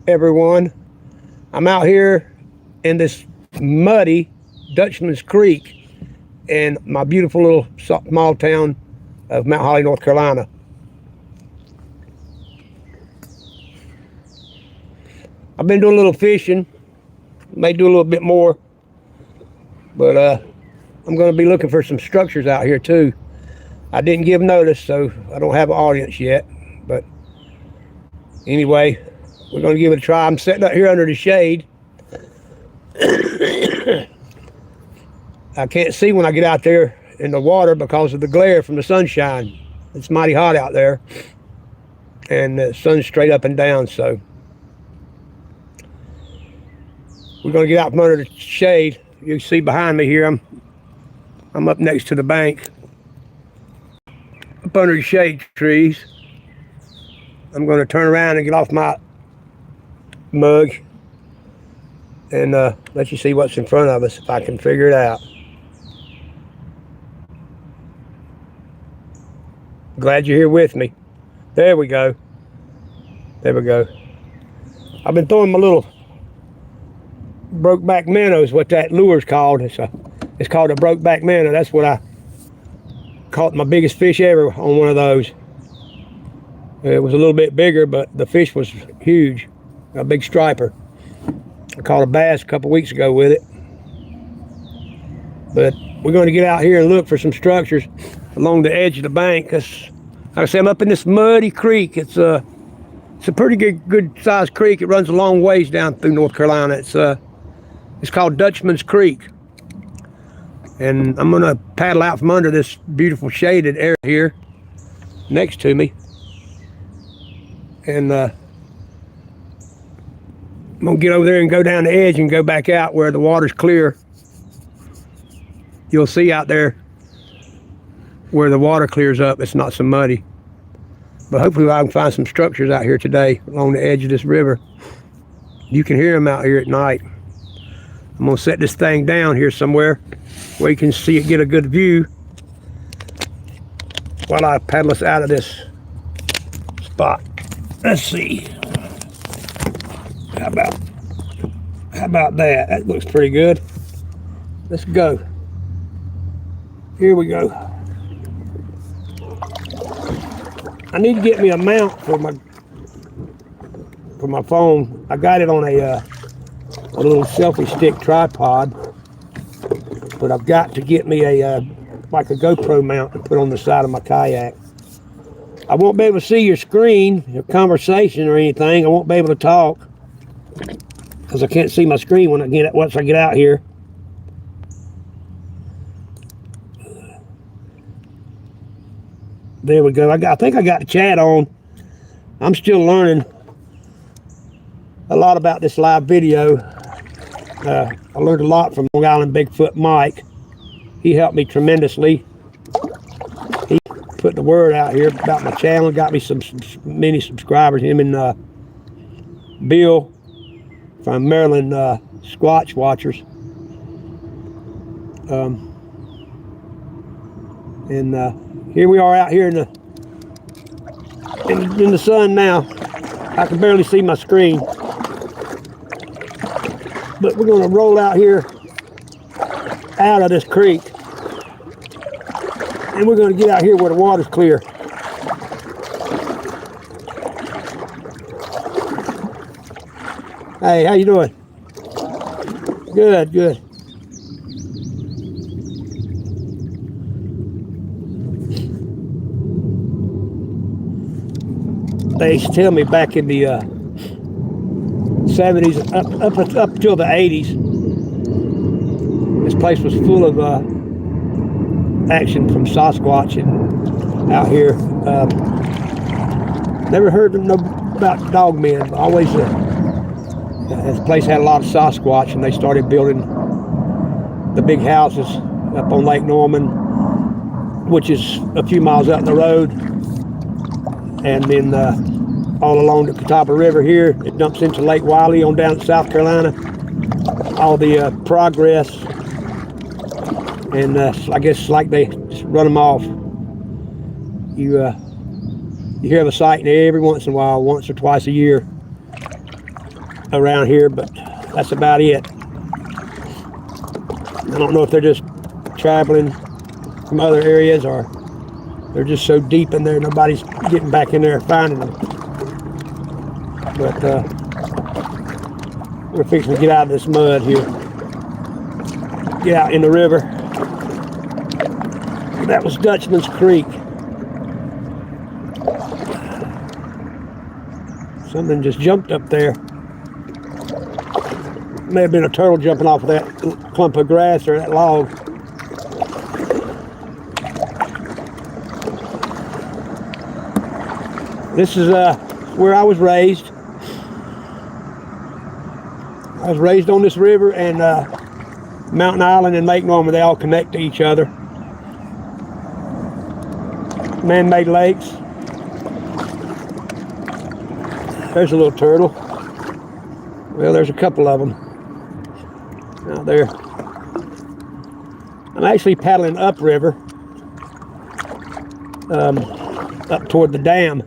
Everyone. I'm out here in this muddy Dutchman's Creek in my beautiful little small town of Mount Holly, North Carolina. I've been doing a little fishing, may do a little bit more, but I'm going to be looking for some structures out here too. I didn't give notice, so I don't have an audience yet, but anyway, we're going to give it a try. I'm sitting up here under the shade. I can't see when I get out there in the water because of the glare from the sunshine. It's mighty hot out there, and the sun's straight up and down, so we're going to get out from under the shade. You can see behind me here, I'm up next to the bank, up under the shade trees. I'm going to turn around and get off my mug and let you see what's in front of us if I can figure it out. Glad you're here with me. There we go. There we go. I've been throwing my little brokeback minnow is what that lure's called. It's called a brokeback minnow. That's what I caught my biggest fish ever on one of those. It was a little bit bigger, but the fish was huge. A big striper. I caught a bass a couple weeks ago with it. But we're going to get out here and look for some structures along the edge of the bank. Cause, like I say, I'm up in this muddy creek. It's a pretty good sized creek. It runs a long ways down through North Carolina. It's called Dutchman's Creek. And I'm going to paddle out from under this beautiful shaded area here next to me. And I'm going to get over there and go down the edge and go back out where the water's clear. You'll see out there where the water clears up, it's not so muddy. But hopefully I can find some structures out here today along the edge of this river. You can hear them out here at night. I'm going to set this thing down here somewhere where you can see it, get a good view while I paddle us out of this spot. Let's see. How about that? That looks pretty good. Let's go. Here we go. I need to get me a mount for my phone. I got it on a little selfie stick tripod, but I've got to get me like a GoPro mount to put on the side of my kayak. I won't be able to see your screen, your conversation or anything. I won't be able to talk because I can't see my screen once I get out here. There we go. I think I got the chat on. I'm still learning a lot about this live video. I learned a lot from Long Island Bigfoot Mike. He helped me tremendously. He put the word out here about my channel, got me many subscribers. Him and Bill from Maryland Squatch Watchers. Here we are out here in the sun now. I can barely see my screen. But we're going to roll out here out of this creek. And we're going to get out here where the water's clear. Hey, how you doing? Good, good. They used to tell me back in the 70s, up till the 80s, this place was full of action from Sasquatch and out here. Never heard about dogmen, but always this place had a lot of Sasquatch, and they started building the big houses up on Lake Norman, which is a few miles up the road. And then all along the Catawba River here, it dumps into Lake Wiley on down to South Carolina. All the progress, and I guess like they just run them off. You hear of a sighting every once in a while, once or twice a year. around here, but that's about it. I don't know if they're just traveling from other areas or they're just so deep in there nobody's getting back in there and finding them. But we're fixing to get out of this mud here. Get out in the river. That was Dutchman's Creek. Something just jumped up there. May have been a turtle jumping off of that clump of grass or that log. This is where I was raised. I was raised on this river, and Mountain Island and Lake Norman, they all connect to each other. Man-made lakes. There's a little turtle. Well, there's a couple of them out there. I'm actually paddling upriver, up toward the dam.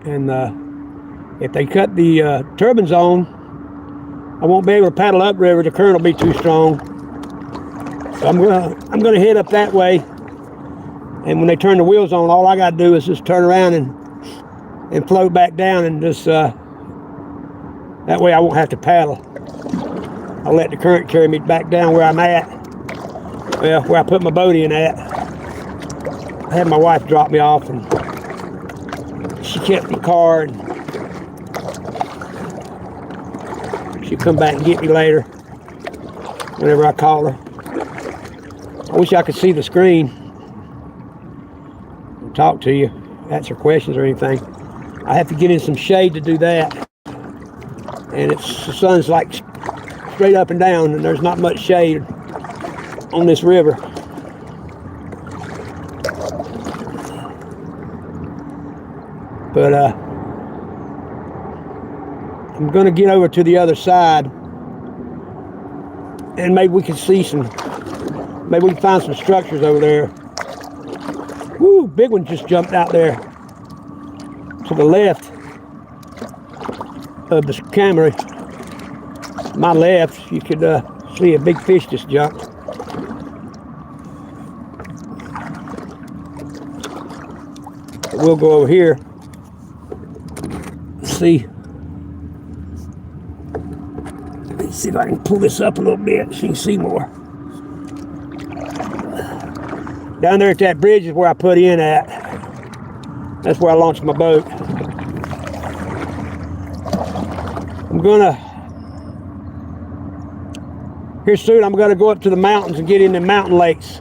And if they cut the turbines on, I won't be able to paddle upriver. The current will be too strong. So I'm gonna head up that way. And when they turn the wheels on, all I gotta do is just turn around and float back down, and just that way I won't have to paddle. I'll let the current carry me back down where I'm at. Well, where I put my boat in at. I had my wife drop me off, and she kept my car, and she'll come back and get me later whenever I call her. I wish I could see the screen and talk to you, answer questions or anything. I have to get in some shade to do that, and the sun's like straight up and down, and there's not much shade on this river. But I'm gonna get over to the other side, and maybe we can see maybe we can find some structures over there. Woo, big one just jumped out there to the left of the camera. My left, you could see a big fish just jumped. We'll go over here. See. Let's see if I can pull this up a little bit so you can see more. Down there at that bridge is where I put in at. That's where I launched my boat. Here soon I'm gonna go up to the mountains and get in the mountain lakes.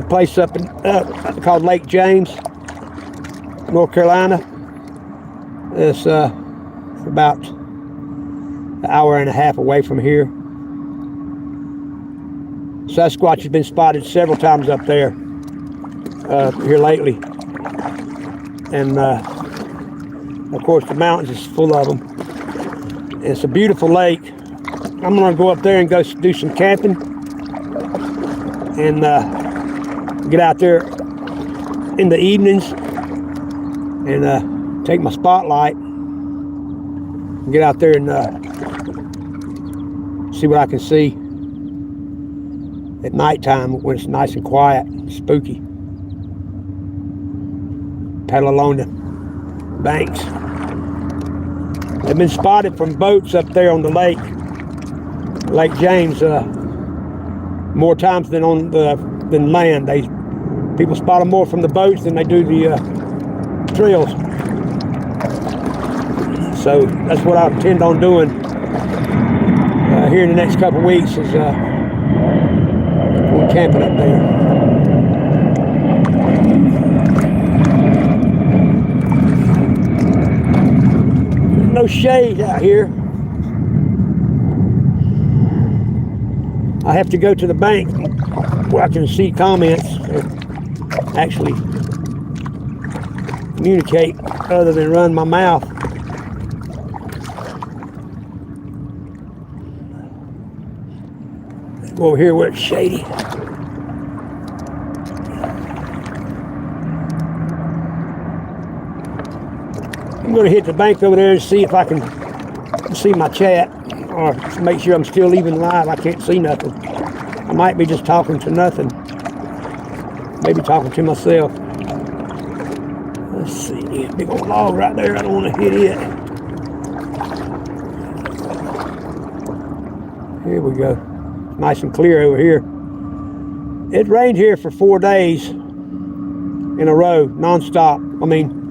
Place up called Lake James, North Carolina. It's about an hour and a half away from here. Sasquatch has been spotted several times up there here lately, and of course the mountains is full of them. And it's a beautiful lake. I'm gonna go up there and go do some camping, and get out there in the evenings and take my spotlight and get out there and see what I can see at nighttime when it's nice and quiet and spooky. Paddle along the banks. They've been spotted from boats up there on the lake, Lake James, more times than on than land. People spot them more from the boats than they do the trails. So that's what I intend on doing here in the next couple of weeks, is going camping up there. No shade out here. I have to go to the bank where I can see comments or actually communicate other than run my mouth. Let's go over here where it's shady. I'm going to hit the bank over there and see if I can see my chat, or make sure I'm still even live. I can't see nothing. I might be just talking to nothing. Maybe talking to myself. Let's see, that big old log right there. I don't want to hit it. Here we go. Nice and clear over here. It rained here for 4 days in a row, non-stop. I mean,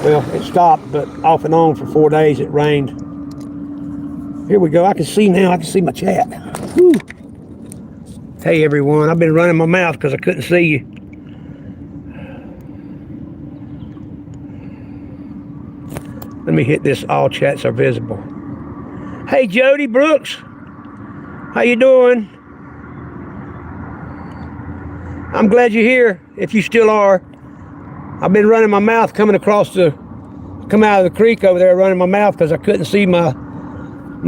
well, it stopped, but off and on for 4 days it rained. Here we go. I can see now. I can see my chat. Woo. Hey, everyone. I've been running my mouth because I couldn't see you. Let me hit this. All chats are visible. Hey, Jody Brooks. How you doing? I'm glad you're here, if you still are. I've been running my mouth coming out of the creek over there, running my mouth because I couldn't see my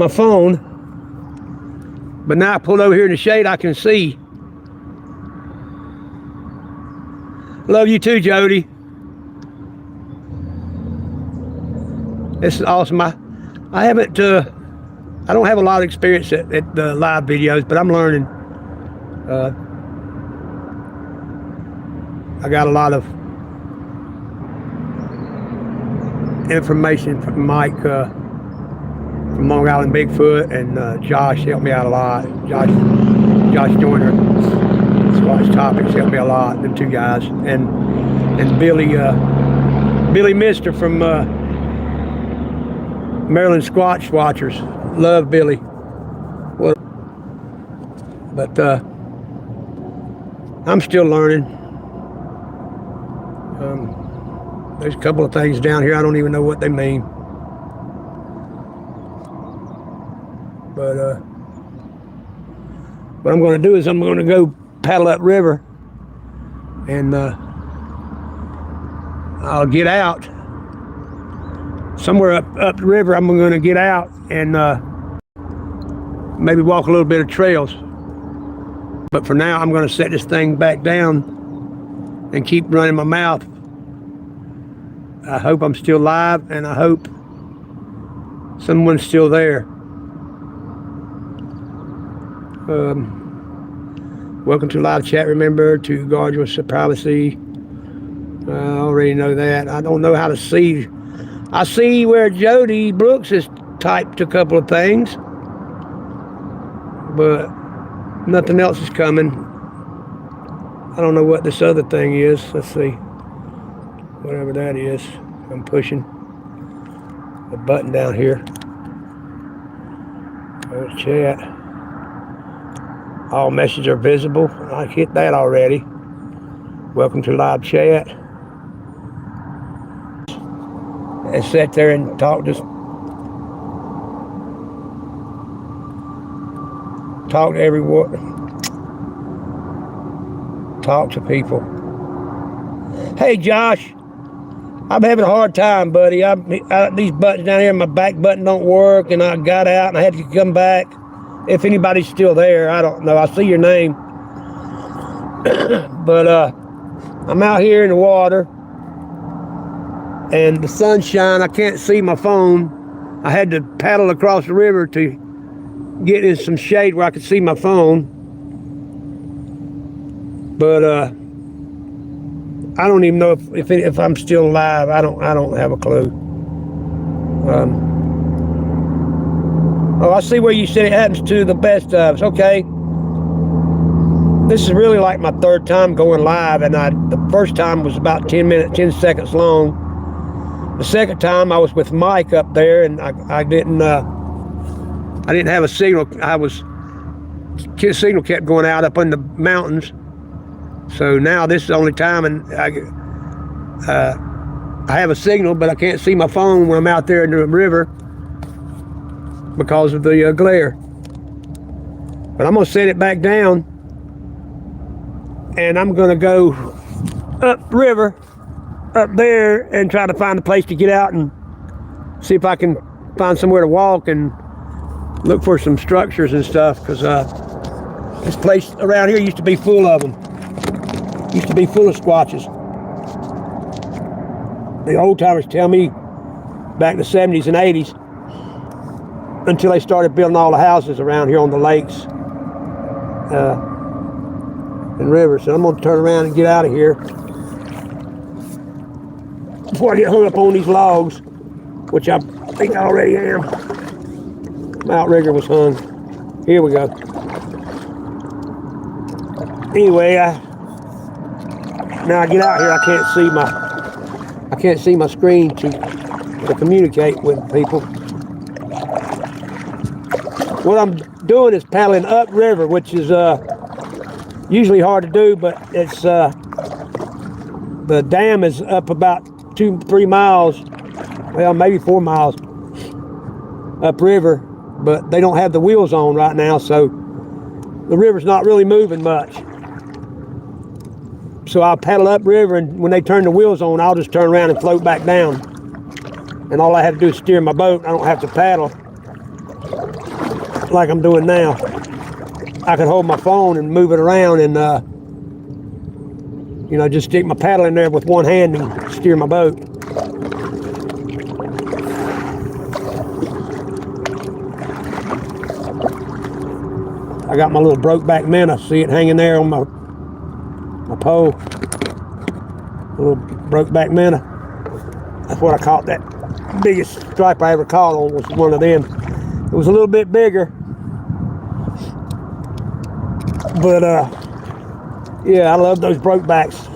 phone. But now I pulled over here in the shade, I can see. Love you too, Jody. This is awesome. I don't have a lot of experience at the live videos, but I'm learning. I got a lot of information from Mike from Long Island Bigfoot, and Josh helped me out a lot. Josh Joyner, Squatch Topics, helped me a lot. Them two guys, and Billy Mister from Maryland Squatch Watchers. Love Billy. But I'm still learning. There's a couple of things down here I don't even know what they mean. But what I'm going to do is I'm going to go paddle up river, and I'll get out somewhere up the river. I'm going to get out and maybe walk a little bit of trails. But for now, I'm going to set this thing back down and keep running my mouth. I hope I'm still live, and I hope someone's still there. Welcome to live chat. Remember to guard your privacy. I already know that. I don't know how to see. I see where Jody Brooks has typed a couple of things, but nothing else is coming. I don't know what this other thing is. Let's see. Whatever that is. I'm pushing the button down here. There's chat. All messages are visible. I hit that already. Welcome to live chat. And sit there and talk to everyone. Talk to people. Hey, Josh. I'm having a hard time, buddy. These buttons down here, my back button don't work, and I got out and I had to come back. If anybody's still there, I don't know. I see your name. But I'm out here in the water, and the sunshine, I can't see my phone. I had to paddle across the river to get in some shade where I could see my phone. But I don't even know if I'm still alive. I don't have a clue. Oh, I see where you said it happens to the best of us. Okay. This is really like my third time going live, and the first time was about 10 seconds long. The second time I was with Mike up there, and I didn't have a signal. Signal kept going out up in the mountains. So now this is the only time, and I have a signal, but I can't see my phone when I'm out there in the river because of the glare. But I'm gonna set it back down, and I'm gonna go upriver, up there, and try to find a place to get out and see if I can find somewhere to walk and look for some structures and stuff, because this place around here used to be full of them. Used to be full of squatches. The old timers tell me back in the 70s and 80s, until they started building all the houses around here on the lakes and rivers. So I'm going to turn around and get out of here before I get hung up on these logs, which I think I already am. My outrigger was hung. Here we go. Anyway, now I get out here, I can't see my screen to communicate with people. What I'm doing is paddling upriver, which is usually hard to do, but it's the dam is up about 2-3 miles, well, maybe 4 miles upriver, but they don't have the wheels on right now, so the river's not really moving much. So I'll paddle upriver, and when they turn the wheels on, I'll just turn around and float back down. And all I have to do is steer my boat. I don't have to paddle like I'm doing now. I can hold my phone and move it around and, you know, just stick my paddle in there with one hand and steer my boat. I got my little brokeback minnow. See it hanging there on my pole. A little brokeback minnow. That's what I caught. That biggest stripe I ever caught on was one of them. It was a little bit bigger, but yeah, I love those brokebacks.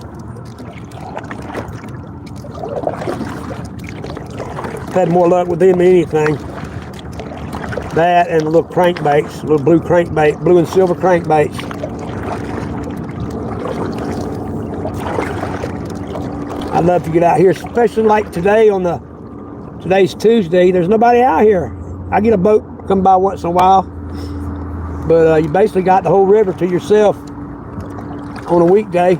Had more luck with them than anything. That and the little crankbaits, little blue crankbait, blue and silver crankbaits. I love to get out here, especially like today today's Tuesday. There's nobody out here. I get a boat come by once in a while, but you basically got the whole river to yourself on a weekday.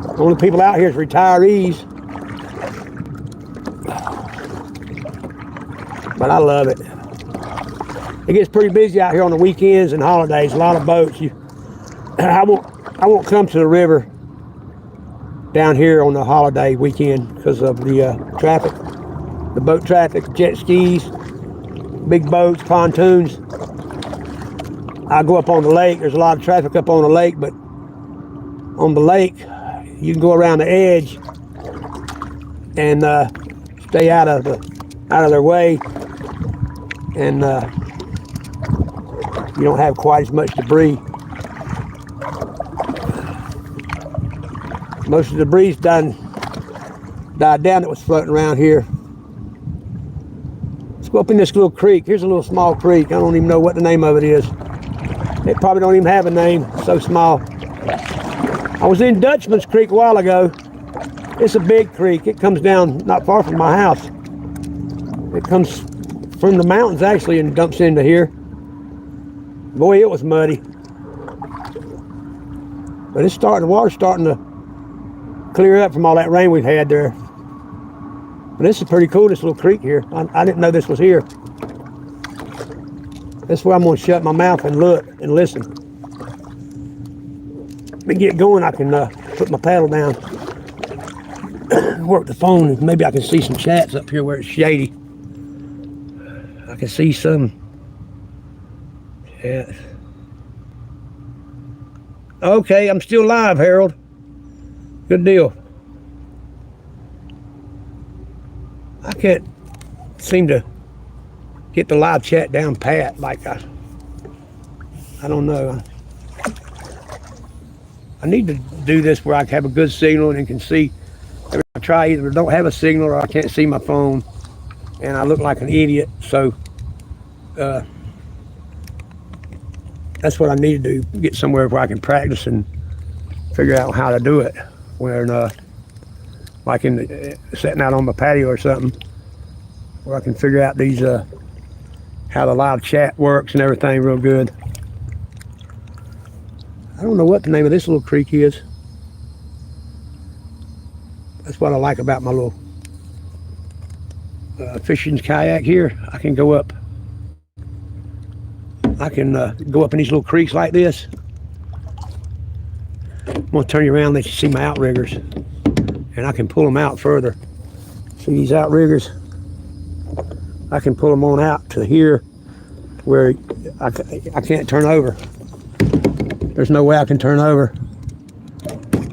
The only people out here is retirees. But I love it. It gets pretty busy out here on the weekends and holidays. A lot of boats. I won't come to the river down here on the holiday weekend because of the traffic, the boat traffic, jet skis, big boats, pontoons. I go up on the lake. There's a lot of traffic up on the lake, but on the lake you can go around the edge and stay out of their way, and you don't have quite as much debris. Most of the debris died down that was floating around here. Let's go up in this little creek. Here's a little small creek. I don't even know what the name of it is. It probably don't even have a name, it's so small. I was in Dutchman's Creek a while ago. It's a big creek. It comes down not far from my house. It comes from the mountains actually and dumps into here. Boy, it was muddy. But the water's starting to clear up from all that rain we've had there. But this is pretty cool, this little creek here. I didn't know this was here. That's where I'm going to shut my mouth and look and listen. When we get going, I can put my paddle down, work the phone, and maybe I can see some chats up here where it's shady. I can see some. Yeah. Okay, I'm still live, Harold. Good deal. I can't seem to get the live chat down pat like I don't know. I need to do this where I have a good signal and can see. I try either don't have a signal or I can't see my phone and I look like an idiot. So that's what I need to do, get somewhere where I can practice and figure out how to do it. Where like sitting out on my patio or something, where I can figure out these how the live chat works and everything real good. I don't know what the name of this little creek is. That's what I like about my little fishing kayak here. I can go up. I can go up in these little creeks like this. I'm gonna turn you around and let you see my outriggers, and I can pull them out further See these outriggers? I can pull them on out to here where I can't turn over. There's no way I can turn over.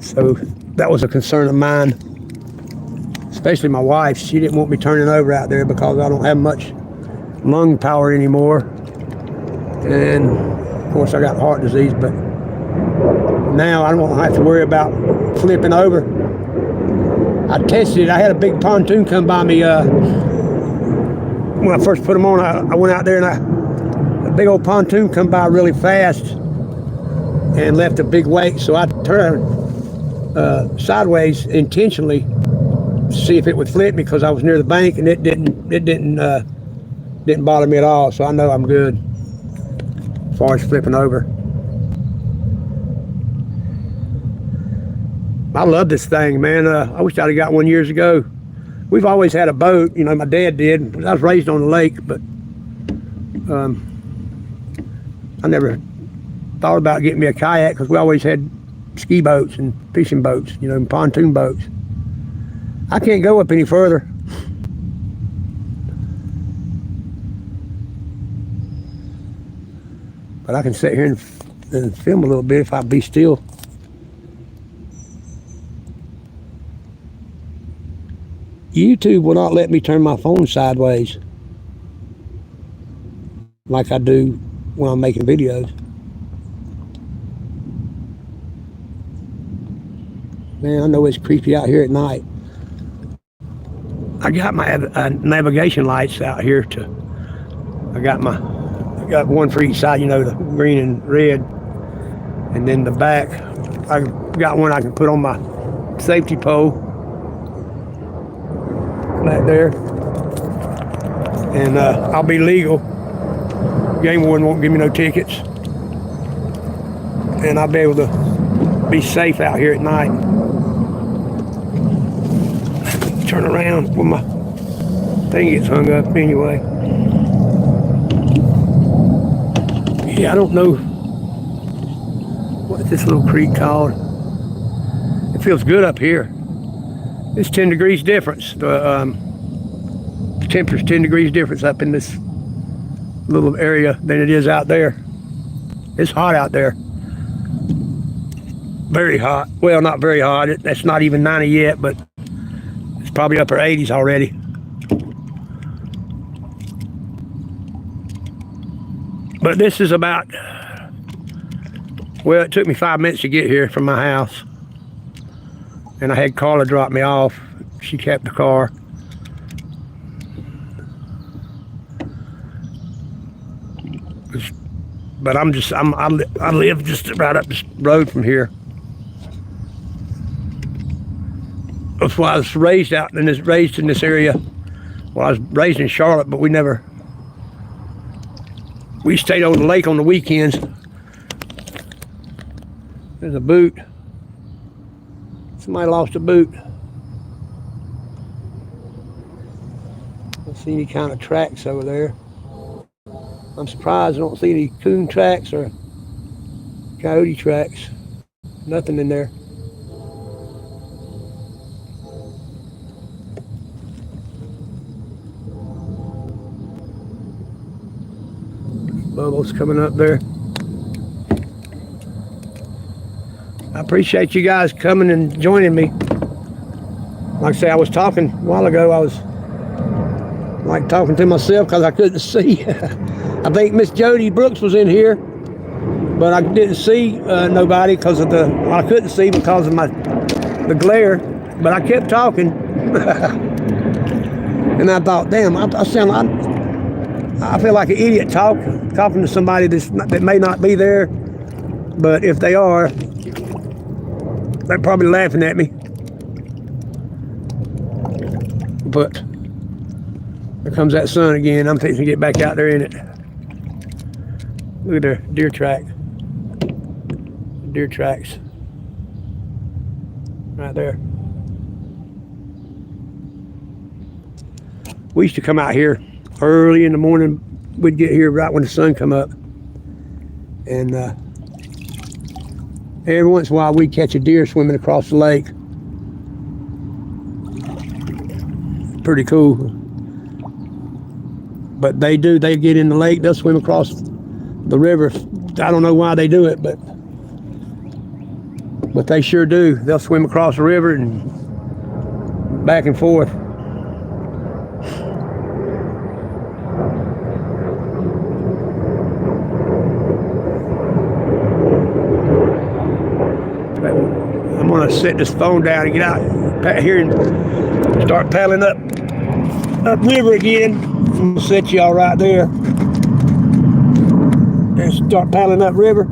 So that was a concern of mine, especially my wife. She didn't want me turning over out there because I don't have much lung power anymore. And of course I got heart disease, but now I don't have to worry about flipping over. I tested it. I had a big pontoon come by me when I first put them on. I went out there and a big old pontoon come by really fast and left a big wake. So I turned sideways intentionally to see if it would flip me because I was near the bank, and it didn't bother me at all. So I know I'm good as far as flipping over. I love this thing, man. I wish I'd have got one years ago. We've always had a boat, you know, my dad did. I was raised on the lake, but I never thought about getting me a kayak because we always had ski boats and fishing boats, you know, and pontoon boats. I can't go up any further. But I can sit here and film a little bit if I be still. YouTube will not let me turn my phone sideways like I do when I'm making videos. Man, I know it's creepy out here at night. I got my navigation lights out here I got one for each side, you know, the green and red. And then the back, I got one I can put on my safety pole back there. And I'll be legal. Game warden won't give me no tickets. And I'll be able to be safe out here at night. Turn around when my thing gets hung up anyway. Yeah, I don't know what's this little creek called. It feels good up here. It's 10 degrees difference. The temperature's 10 degrees difference up in this little area than it is out there. It's hot out there. Very hot. Well, not very hot. That's not even 90 yet, but it's probably upper 80s already. But this is about, well, it took me 5 minutes to get here from my house. And I had Carla drop me off. She kept the car. But I live just right up this road from here. That's why I was raised in this area. Well, I was raised in Charlotte, but we stayed on the lake on the weekends. There's a boot. Somebody lost a boot. I don't see any kind of tracks over there. I'm surprised I don't see any coon tracks or coyote tracks. Nothing in there. Bubbles coming up there. I appreciate you guys coming and joining me. Like I say, I was talking a while ago. I was like talking to myself because I couldn't see. I think Miss Jody Brooks was in here, but I didn't see nobody because of I couldn't see because of the glare. But I kept talking, and I thought, damn, I feel like an idiot talking to somebody that may not be there, but if they are, they're probably laughing at me. But there comes that sun again. I'm fixing to get back out there in it. Look at their deer track. Deer tracks. Right there. We used to come out here early in the morning. We'd get here right when the sun come up. And every once in a while we'd catch a deer swimming across the lake. pretty cool. But they get in the lake, they'll swim across the river. I don't know why they do it, but they sure do. They'll swim across the river and back and forth. I'm gonna set this phone down and get out here and start paddling up river again. I'm gonna set y'all right there and start paddling up river.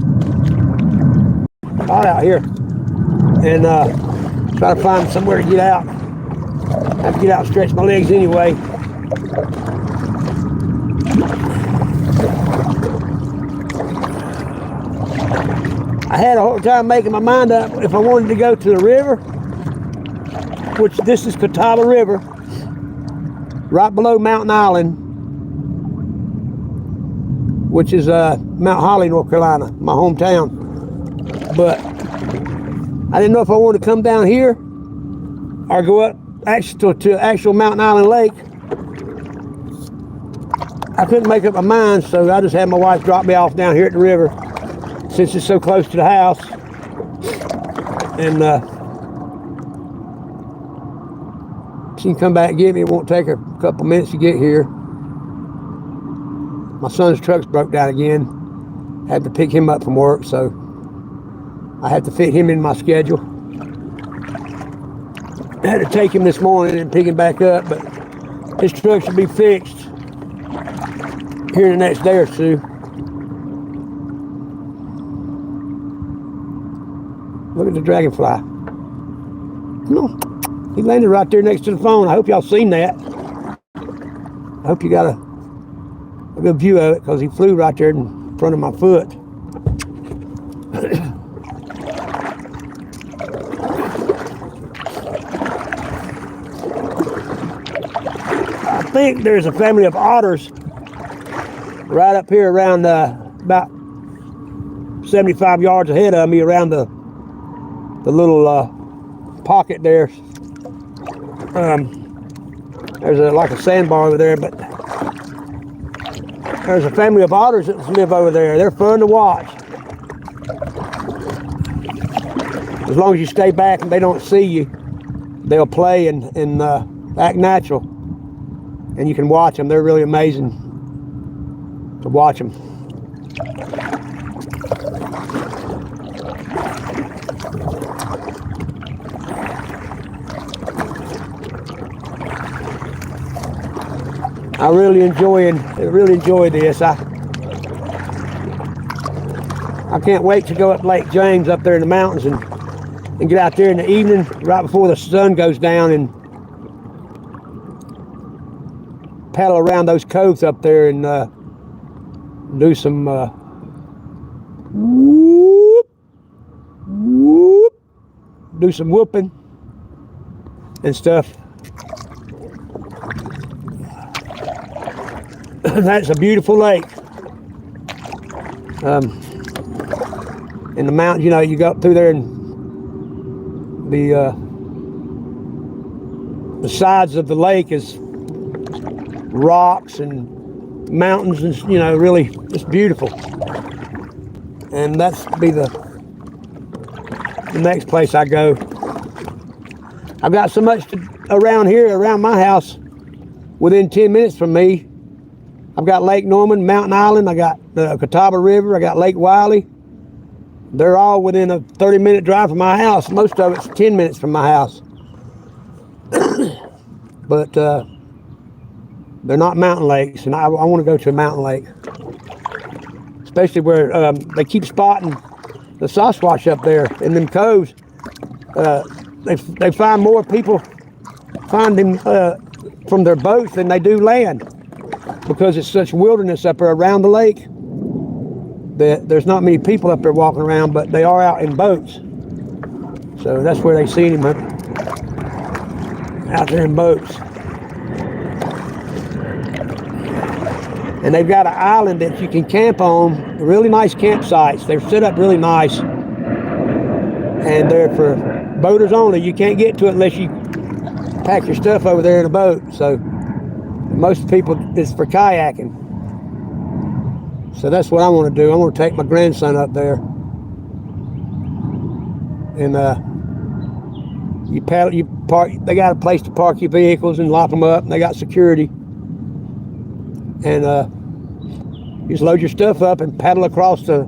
All out here and try to find somewhere to get out. I have to get out and stretch my legs anyway. I had a hard time making my mind up if I wanted to go to the river, which this is Catawba River, right below Mountain Island, which is Mount Holly, North Carolina, my hometown. But I didn't know if I wanted to come down here or go up to actual Mountain Island Lake. I couldn't make up my mind, so I just had my wife drop me off down here at the river, since it's so close to the house. And she can come back and get me. It won't take her a couple minutes to get here. My son's truck's broke down again. Had to pick him up from work, so I had to fit him in my schedule. I had to take him this morning and pick him back up, but his truck should be fixed here in the next day or two. Look at the dragonfly. Come on. He landed right there next to the phone. I hope y'all seen that. I hope you got a good view of it, because he flew right there in front of my foot. I think there's a family of otters right up here around about 75 yards ahead of me, around the little pocket there. There's like a sandbar over there, but there's a family of otters that live over there. They're fun to watch. As long as you stay back and they don't see you, they'll play and act natural. And you can watch them. They're really amazing to watch them. I really enjoy this. I can't wait to go up Lake James up there in the mountains and get out there in the evening right before the sun goes down and paddle around those coves up there and do some do some whooping and stuff. That's a beautiful lake. In the mountains, you know, you go up through there and the sides of the lake is rocks and mountains, and you know, really it's beautiful. And that's be the next place I go. I've got so much around here, around my house, within 10 minutes from me. I've got Lake Norman, Mountain Island, I got the Catawba River, I got Lake Wiley. They're all within a 30-minute drive from my house. Most of it's 10 minutes from my house. But they're not mountain lakes, and I want to go to a mountain lake. Especially where they keep spotting the Sasquatch up there in them coves. They find more people find them from their boats than they do land, because it's such wilderness up there around the lake that there's not many people up there walking around, but they are out in boats. So that's where they seen him, out there in boats. And they've got an island that you can camp on, really nice campsites. They're set up really nice, and they're for boaters only. You can't get to it unless you pack your stuff over there in a boat. So most people, it's for kayaking. So that's what I want to do. I want to take my grandson up there. And you paddle, you park. They got a place to park your vehicles and lock them up. And they got security. And you just load your stuff up and paddle across the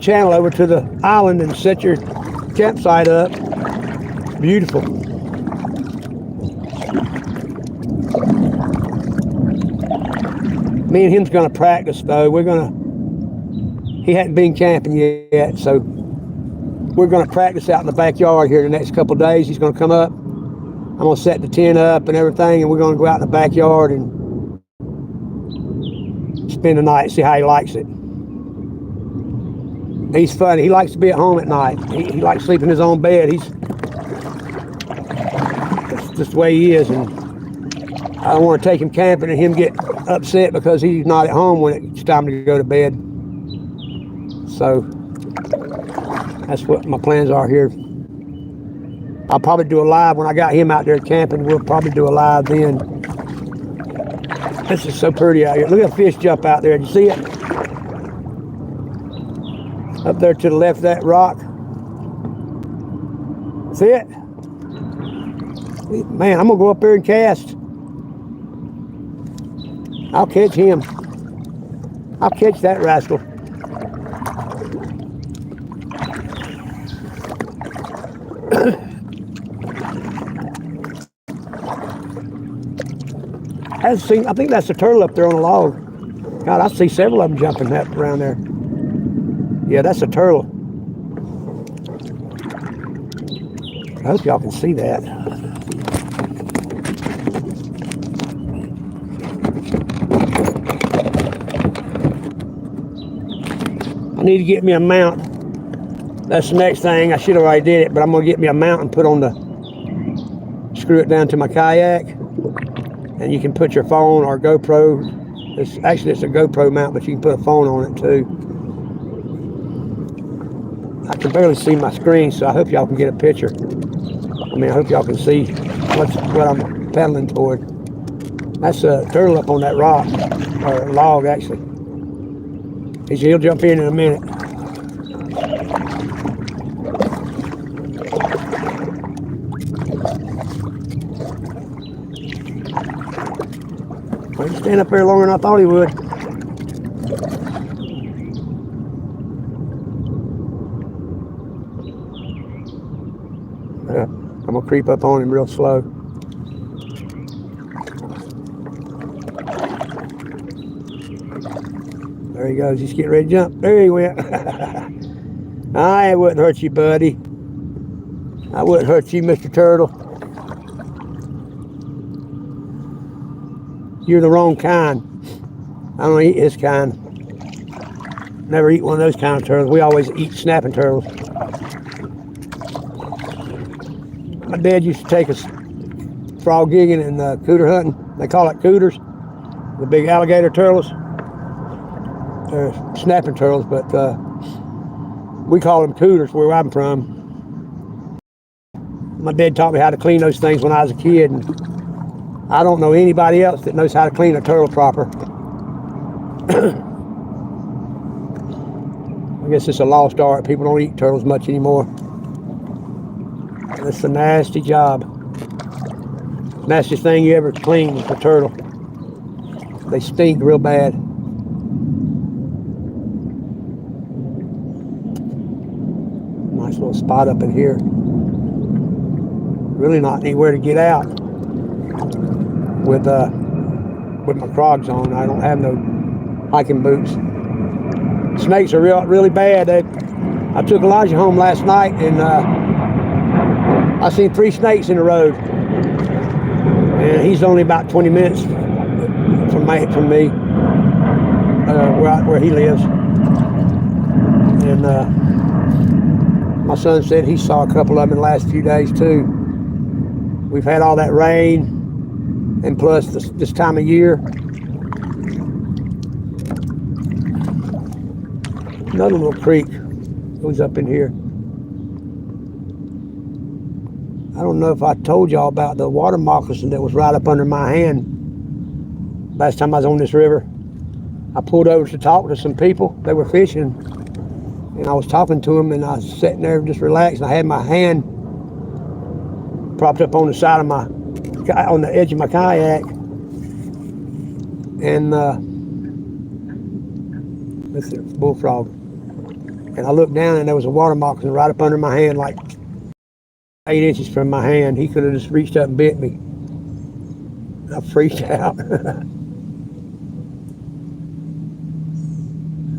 channel over to the island and set your campsite up. It's beautiful. Me and him's gonna practice though. He hadn't been camping yet, so we're gonna practice out in the backyard here the next couple of days. He's gonna come up. I'm gonna set the tent up and everything, and we're gonna go out in the backyard and spend the night, see how he likes it. He's funny. He likes to be at home at night. He likes sleeping in his own bed. That's just the way he is, and I don't want to take him camping and him get upset because he's not at home when it's time to go to bed. So that's what my plans are here. I'll probably do a live when I got him out there camping. We'll probably do a live then. This is so pretty out here. Look at the fish jump out there. Did you see it? Up there to the left of that rock. See it? Man, I'm gonna go up there and cast. I'll catch him. I'll catch that rascal. I think that's a turtle up there on a log. God, I see several of them jumping up around there. Yeah, that's a turtle. I hope y'all can see that. I need to get me a mount. That's the next thing. I should have already did it, but I'm gonna get me a mount and screw it down to my kayak. And you can put your phone or GoPro. It's a GoPro mount, but you can put a phone on it too. I can barely see my screen, so I hope y'all can get a picture. I hope y'all can see what I'm paddling toward. That's a turtle up on that rock, or log actually. He'll jump in a minute. Well, he stand up there longer than I thought he would. I'm gonna creep up on him real slow. There he goes. He's getting ready to jump. There he went. I wouldn't hurt you, buddy. I wouldn't hurt you, Mr. Turtle. You're the wrong kind. I don't eat his kind. Never eat one of those kind of turtles. We always eat snapping turtles. My dad used to take us frog gigging and cooter hunting. They call it cooters. The big alligator turtles. They're snapping turtles, but we call them cooters where I'm from. My dad taught me how to clean those things when I was a kid, and I don't know anybody else that knows how to clean a turtle proper. I guess it's a lost art. People don't eat turtles much anymore. It's a nasty job. Nastiest thing you ever clean is a turtle. They stink real bad. Nice little spot up in here. Really not anywhere to get out with my Crocs on. I don't have no hiking boots. Snakes are really bad. I took Elijah home last night and I seen 3 snakes in the road, and he's only about 20 minutes from me, where he lives. And my son said he saw a couple of them in the last few days too. We've had all that rain, and plus this time of year. Another little creek goes up in here. don't know if I told y'all about the water moccasin that was right up under my hand last time I was on this river. I pulled over to talk to some people. They were fishing, and I was talking to them, and I was sitting there just relaxed. I had my hand propped up on the side of on the edge of my kayak, and let's see, bullfrog. And I looked down, and there was a water moccasin right up under my hand, like 8 inches from my hand. He could have just reached up and bit me. I freaked out.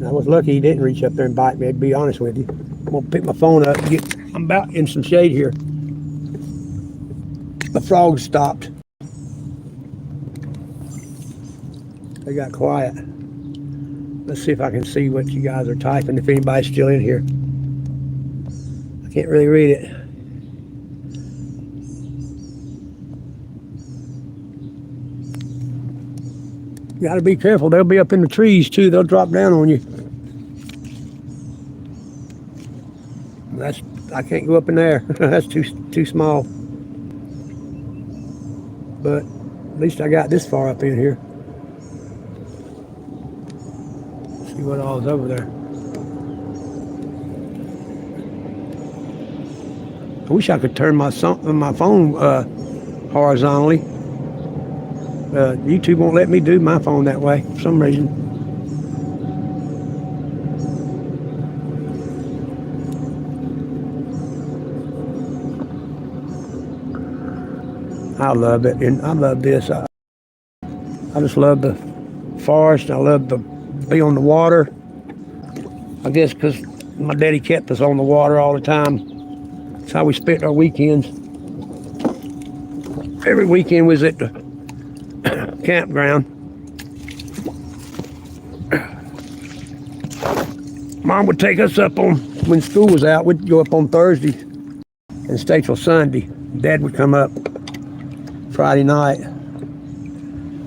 I was lucky he didn't reach up there and bite me, to be honest with you. I'm gonna pick my phone up and I'm about in some shade here. The frogs stopped. They got quiet. Let's see if I can see what you guys are typing, if anybody's still in here. I can't really read it. You gotta be careful. They'll be up in the trees too. They'll drop down on you. I can't go up in there. That's too small. But at least I got this far up in here. See what all's over there. I wish I could turn my phone horizontally. YouTube won't let me do my phone that way for some reason. I love it, and I love this. I just love the forest. I love to be on the water. I guess because my daddy kept us on the water all the time. That's how we spent our weekends. Every weekend was at the campground. Mom would take us up on, when school was out, we'd go up on Thursday and stay till Sunday. Dad would come up Friday night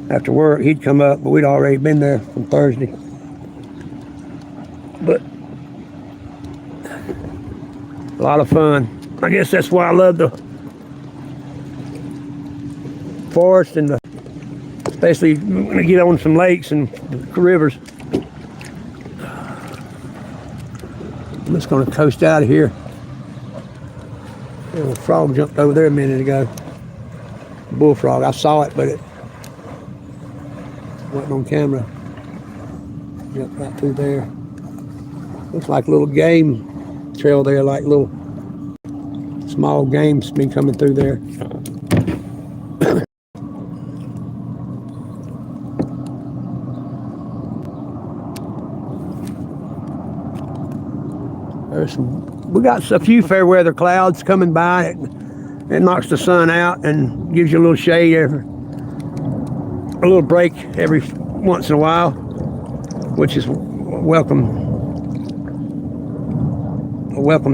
after work. He'd come up, but we'd already been there from Thursday. But a lot of fun. I guess that's why I love the forest, and especially when I get on some lakes and rivers. I'm just going to coast out of here. A frog jumped over there a minute ago. Bullfrog. I saw it, but it wasn't on camera. Jumped right through there. Looks like a little game trail there, like little small games been coming through there. We got a few fair weather clouds coming by. It knocks the sun out and gives you a little shade, a little break every once in a while, which is a welcome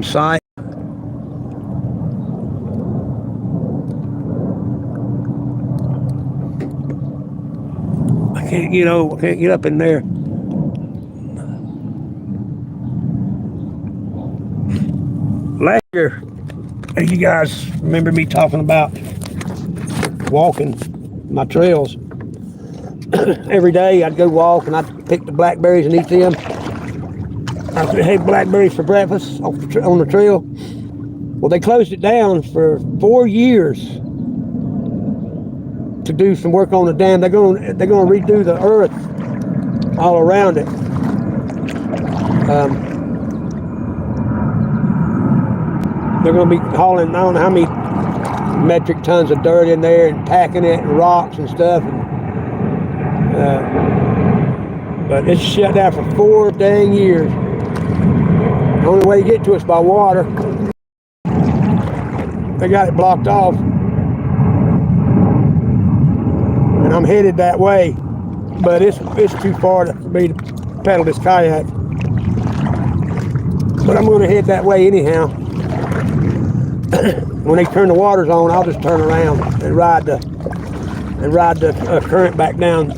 sight. I can't get up in there. Last year, you guys remember me talking about walking my trails. Every day I'd go walk and I'd pick the blackberries and eat them. I had blackberries for breakfast on the trail. Well, they closed it down for 4 years to do some work on the dam. They're going to redo the earth all around it. They're going to be hauling, I don't know how many metric tons of dirt in there and packing it and rocks and stuff. But it's shut down for 4 dang years. The only way to get to it's by water. They got it blocked off. And I'm headed that way. But it's too far for me to paddle this kayak. But I'm going to head that way anyhow. When they turn the waters on, I'll just turn around and ride the current back down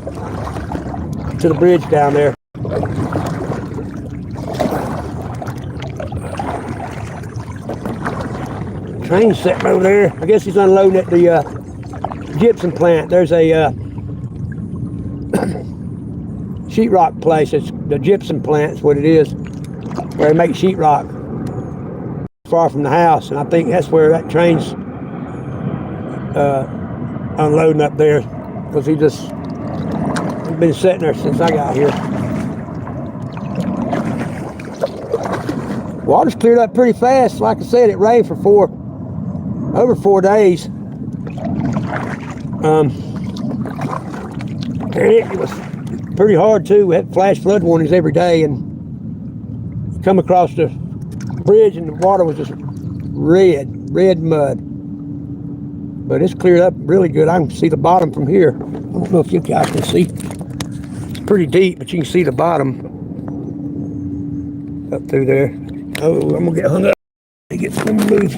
to the bridge down there. train sitting over there. I guess he's unloading at the gypsum plant. There's a sheetrock place. It's the gypsum plant's what it is, where they make sheetrock far from the house, and I think that's where that train's unloading up there, because he's been sitting there since I got here. Water's cleared up pretty fast. Like I said, it rained for over 4 days. And it was pretty hard too. We had flash flood warnings every day, and you come across the bridge and the water was just red mud. But it's cleared up really good. I can see the bottom from here. I don't know if you guys can see. It's pretty deep, but you can see the bottom up through there. Oh, I'm gonna get hung up. Let me get some move.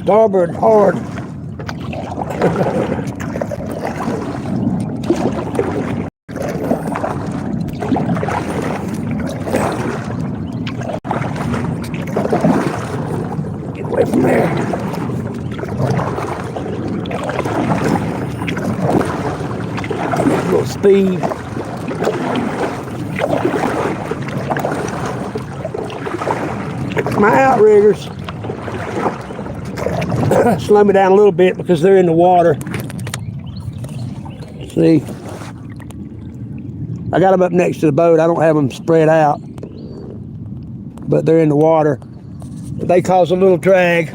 Starboard hard. Get away from there. A little speed. My outriggers slow me down a little bit because they're in the water. See, I got them up next to the boat. I don't have them spread out, but they're in the water. They cause a little drag,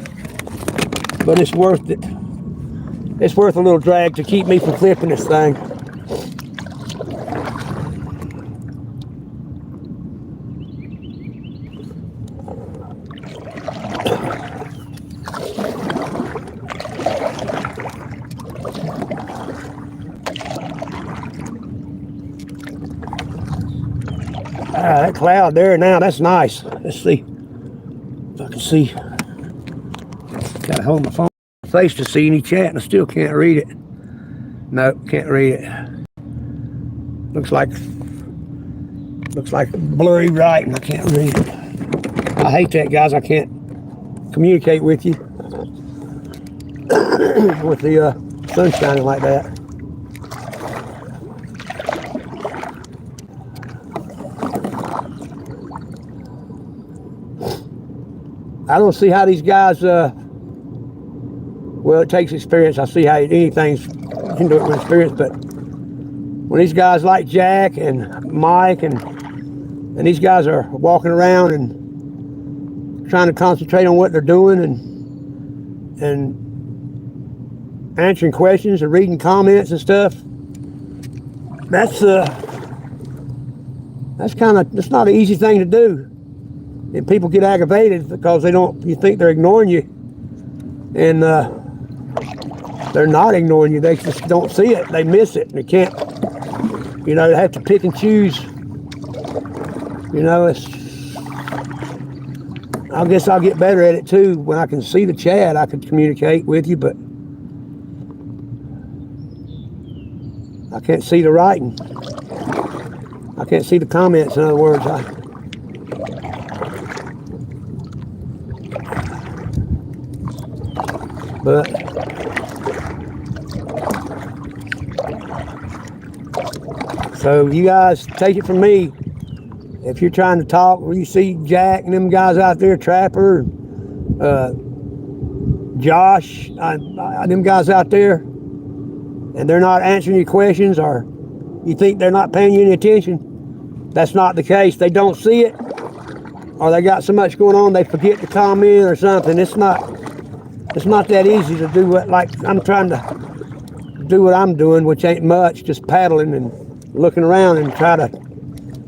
but it's worth it. It's worth a little drag to keep me from flipping this thing. That cloud there now, that's nice. Let's see if I can see. Gotta hold my phone face to see any chat, and I still can't read it. No, can't read it. Looks like blurry writing. I can't read it. I hate that, guys. I can't communicate with you with the sun shining like that. I don't see how these guys, well, it takes experience. I see how anything's you can do it with experience, but when these guys like Jack and Mike and these guys are walking around and trying to concentrate on what they're doing and answering questions and reading comments and stuff, that's not an easy thing to do. And people get aggravated because you think they're ignoring you, and they're not ignoring you. They just don't see it. They miss it. They can't, they have to pick and choose. I guess I'll get better at it too. When I can see the chat, I can communicate with you, but I can't see the writing. I can't see the comments, in other words. But so you guys take it from me, if you're trying to talk, or you see Jack and them guys out there, Trapper, Josh, them guys out there, and they're not answering your questions, or you think they're not paying you any attention, that's not the case. They don't see it, or they got so much going on they forget to comment or something. It's not that easy to do like I'm trying to do what I'm doing, which ain't much, just paddling and looking around and try to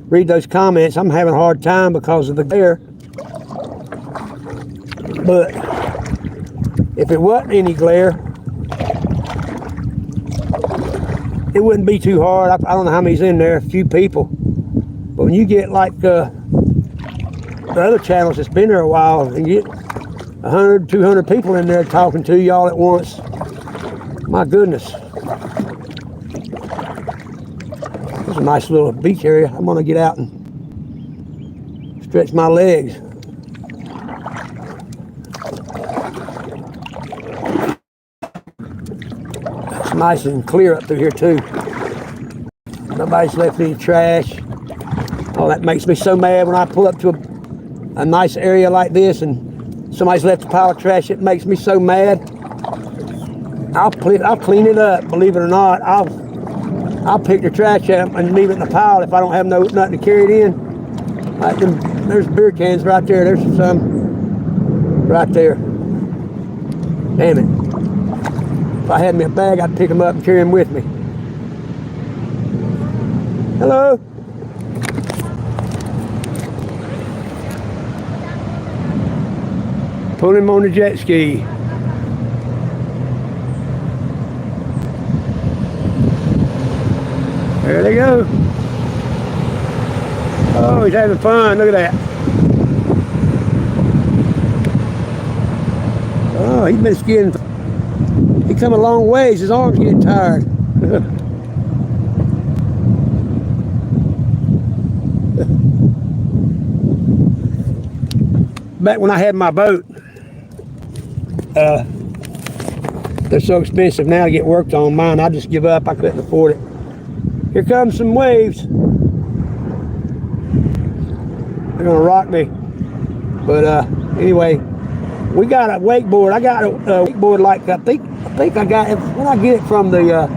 read those comments. I'm having a hard time because of the glare. But if it wasn't any glare, it wouldn't be too hard. I don't know how many's in there, a few people. But when you get like the other channels that's been there a while, and you get 100, 200 people in there talking to you all at once. My goodness. It's a nice little beach area. I'm gonna get out and stretch my legs. It's nice and clear up through here too. Nobody's left any trash. Oh, that makes me so mad when I pull up to a nice area like this and somebody's left a pile of trash. It makes me so mad. I'll clean it up, believe it or not. I'll pick the trash up and leave it in the pile if I don't have nothing to carry it in. Like there's beer cans right there. There's some right there. Damn it. If I had me a bag, I'd pick them up and carry them with me. Hello. Put him on the jet ski. There they go. Oh, he's having fun. Look at that. Oh, he's been skiing. He come a long ways. His arm's getting tired. Back when I had my boat, they're so expensive now to get worked on. Mine, I just give up. I couldn't afford it. Here comes some waves. They're gonna rock me. But anyway, we got a wakeboard. I got a wakeboard like I think I got it. When I get it from the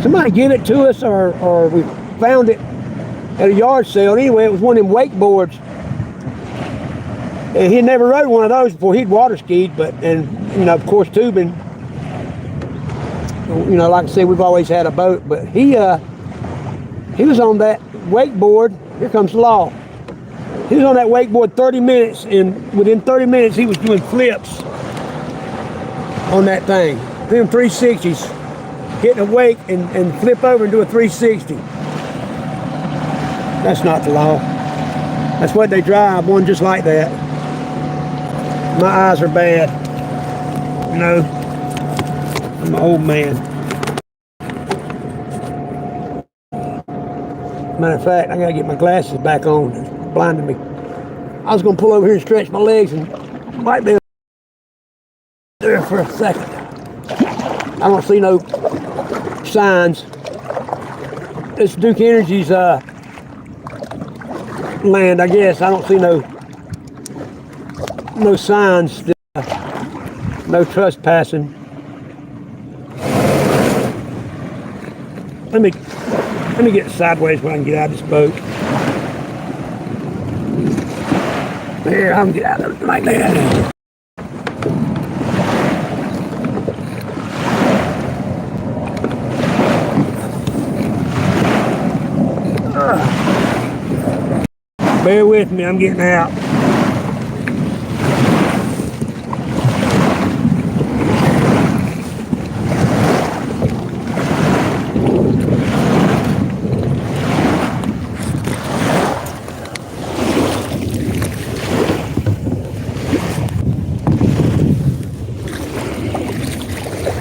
somebody get it to us, or we found it at a yard sale. Anyway, it was one of them wakeboards. And he had never rode one of those before. He'd water skied, and you know, of course, tubing. You know, like I said, we've always had a boat, but he was on that wakeboard. Here comes the law. He was on that wakeboard 30 minutes, and within 30 minutes, he was doing flips on that thing. Doing 360s, hitting a wake and flip over and do a 360. That's not the law. That's what they drive, one just like that. My eyes are bad. You know, I'm an old man. Matter of fact, I gotta get my glasses back on. It's blinding me. I was gonna pull over here and stretch my legs and might be there for a second. I don't see no signs. It's Duke Energy's land, I guess. I don't see no signs, no trespassing. Let me get sideways where I can get out of this boat. There, I can get out of it like that. Bear with me, I'm getting out.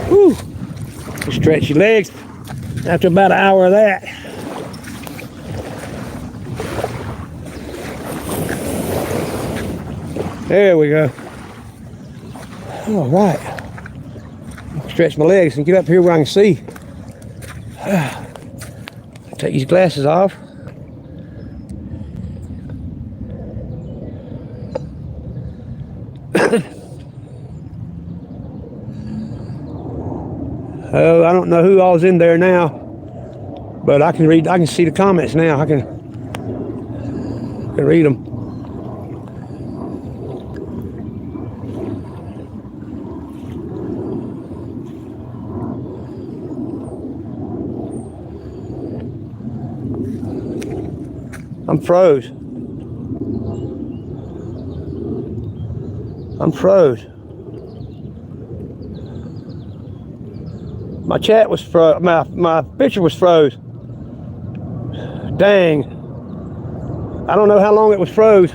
Whew. Stretch your legs after about an hour of that. There we go. All right. Stretch my legs and get up here where I can see. Take these glasses off. Oh, I don't know who all's in there now, but I can see the comments now. I can read them. I'm froze. My chat was froze. My picture was froze. Dang. I don't know how long it was froze.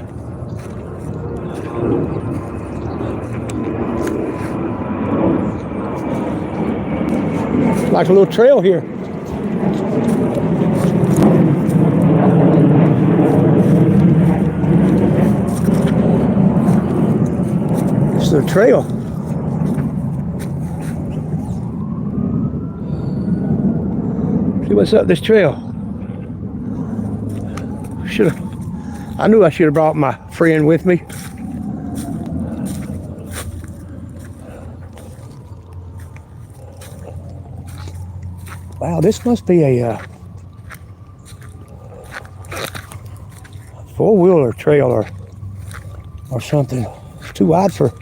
Like a little trail here. This is a trail. See what's up this trail. I knew I should have brought my friend with me. Wow, this must be a four-wheeler trail or something. It's too wide for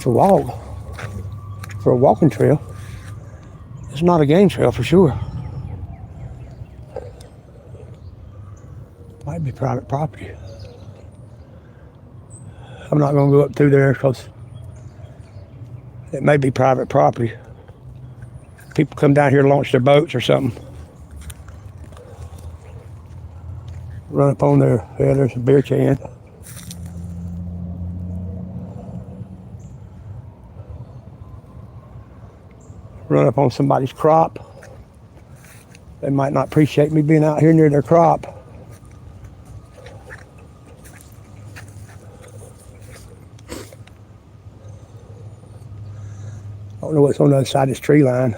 walk. For a walking trail. It's not a game trail for sure. Might be private property. I'm not going to go up through there because it may be private property. People come down here to launch their boats or something. Run up on there. Yeah, there's a beer can. Run up on somebody's crop. They might not appreciate me being out here near their crop. I don't know what's on the other side of this tree line.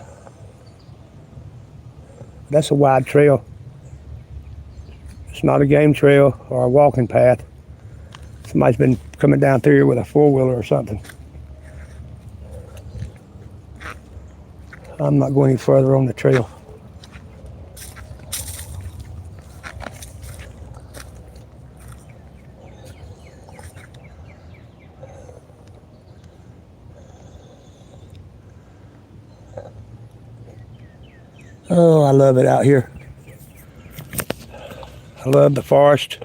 That's a wide trail. It's not a game trail or a walking path. Somebody's been coming down through here with a four-wheeler or something. I'm not going any further on the trail. Oh, I love it out here. I love the forest.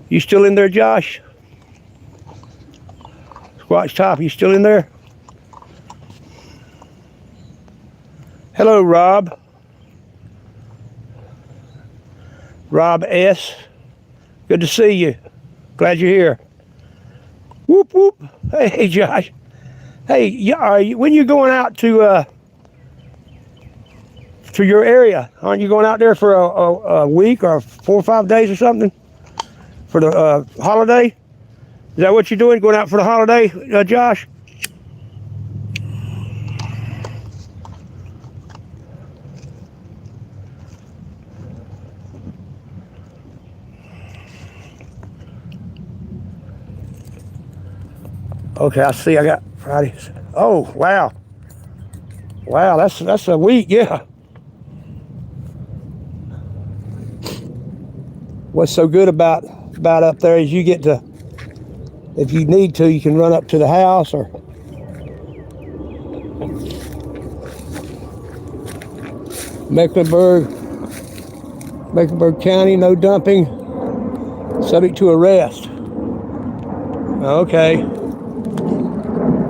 You still in there, Josh? Squatch Top, you still in there? Hello, Rob. Rob S. Good to see you. Glad you're here. Whoop, whoop. Hey, Josh. Hey, when you going out to your area? Aren't you going out there for a week or 4 or 5 days or something? For the holiday? Is that what you're doing? Going out for the holiday, Josh? Okay, I see. I got Fridays. Oh, wow. Wow, that's a week, yeah. What's so good about up there is you get to, if you need to, you can run up to the house or Mecklenburg County, no dumping, subject to arrest. Okay.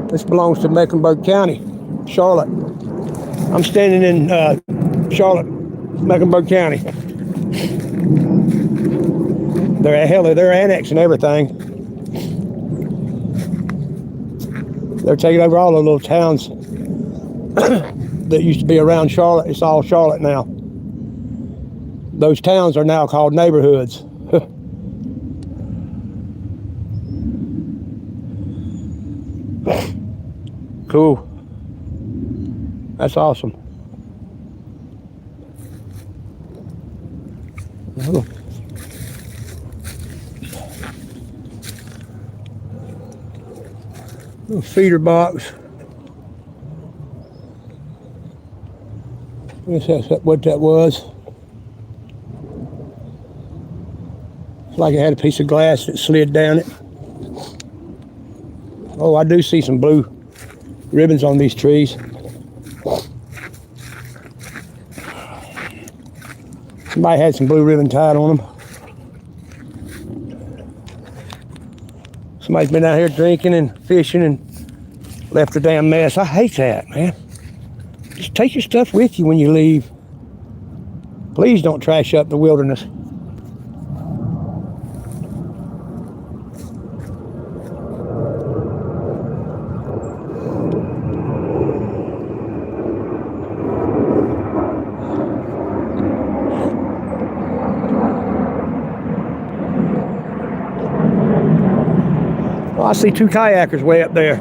This belongs to Mecklenburg County, Charlotte. I'm standing in Charlotte, Mecklenburg County. They're annexing everything. They're taking over all the little towns that used to be around Charlotte. It's all Charlotte now. Those towns are now called neighborhoods. Cool. That's awesome. Oh. Little feeder box. I guess that's what that was. It's like it had a piece of glass that slid down it. Oh, I do see some blue ribbons on these trees. Somebody had some blue ribbon tied on them. Somebody's been out here drinking and fishing and left a damn mess. I hate that, man. Just take your stuff with you when you leave. Please don't trash up the wilderness. I see two kayakers way up there.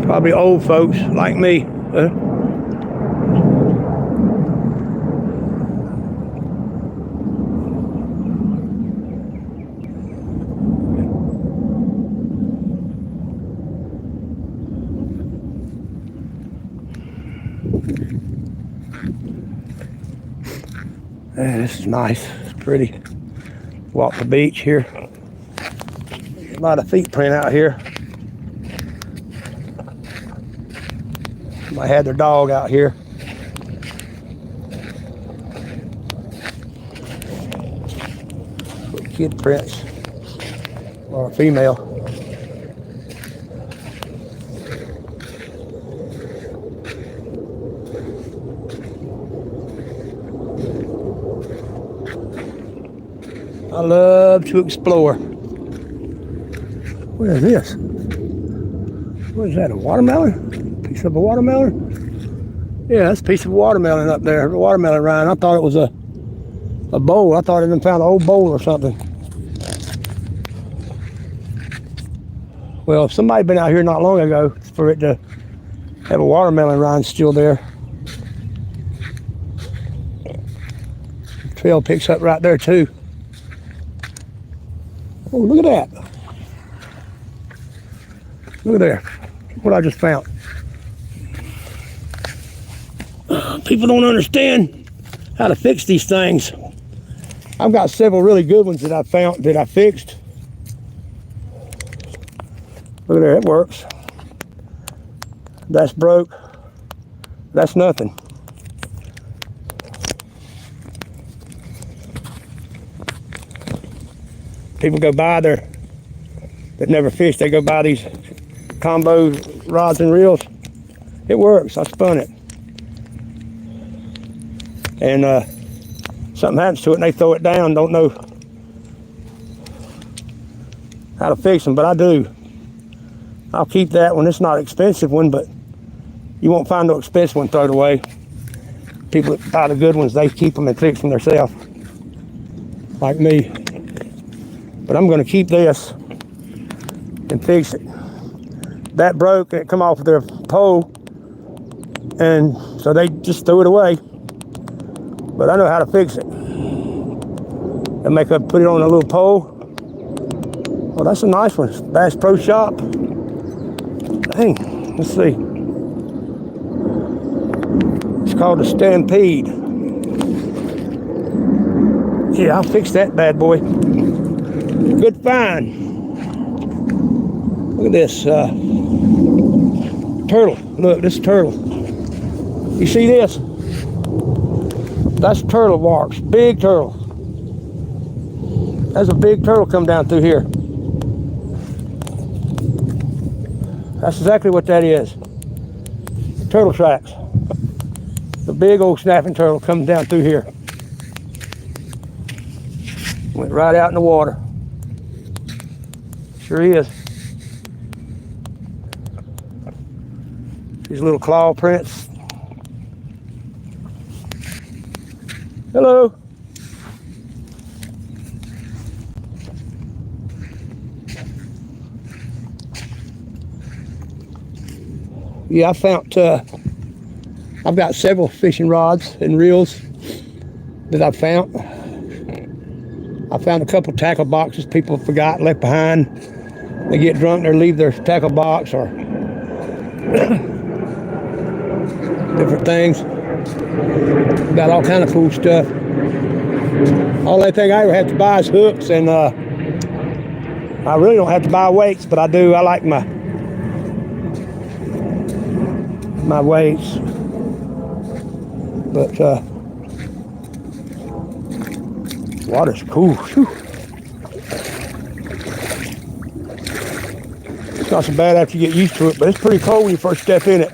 Probably old folks like me. Man, this is nice. It's pretty. Walk the beach here. A lot of feet print out here. Somebody had their dog out here. Kid prints. Or a female. I love to explore. What is this? What is that, a watermelon? Piece of a watermelon? Yeah, that's a piece of watermelon up there, a watermelon rind. I thought it was a bowl. I thought it had found an old bowl or something. Well, if somebody been out here not long ago for it to have a watermelon rind still there. The trail picks up right there too. Oh, look at that. Look at there. What I just found. People don't understand how to fix these things. I've got several really good ones that I found that I fixed. Look at there, it works. That's broke. That's nothing. People go buy that never fish, they go buy these combo rods and reels. It works, I spun it. And something happens to it and they throw it down, don't know how to fix them, but I do. I'll keep that one. It's not an expensive one, but you won't find no expensive one thrown away. People that buy the good ones, they keep them and fix them themselves, like me. But I'm going to keep this and fix it. That broke and it come off of their pole, and so they just threw it away. But I know how to fix it. I make up, put it on a little pole. Oh, that's a nice one. Bass Pro Shop. Dang, let's see. It's called a Stampede. Yeah, I'll fix that bad boy. Good find. Look at this turtle. Look, this turtle. You see this? That's turtle marks. Big turtle. There's a big turtle come down through here. That's exactly what that is. Turtle tracks. The big old snapping turtle comes down through here. Went right out in the water. Sure is. These little claw prints. Hello. Yeah, I found, I've got several fishing rods and reels that I found. I found a couple tackle boxes people forgot, left behind. They get drunk, they leave their tackle box or different things. Got all kind of cool stuff. Only thing I ever have to buy is hooks, and I really don't have to buy weights, but I do. I like my weights. But water's cool. Whew. It's not so bad after you get used to it, but it's pretty cold when you first step in it.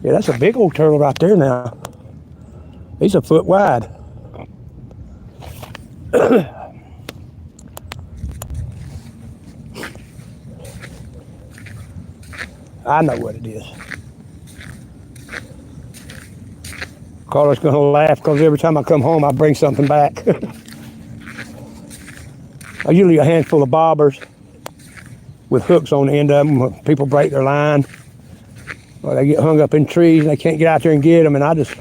Yeah, that's a big old turtle right there now. He's a foot wide. I know what it is. Carla's gonna laugh because every time I come home, I bring something back. I usually a handful of bobbers with hooks on the end of them. When people break their line, or they get hung up in trees and they can't get out there and get them, and I just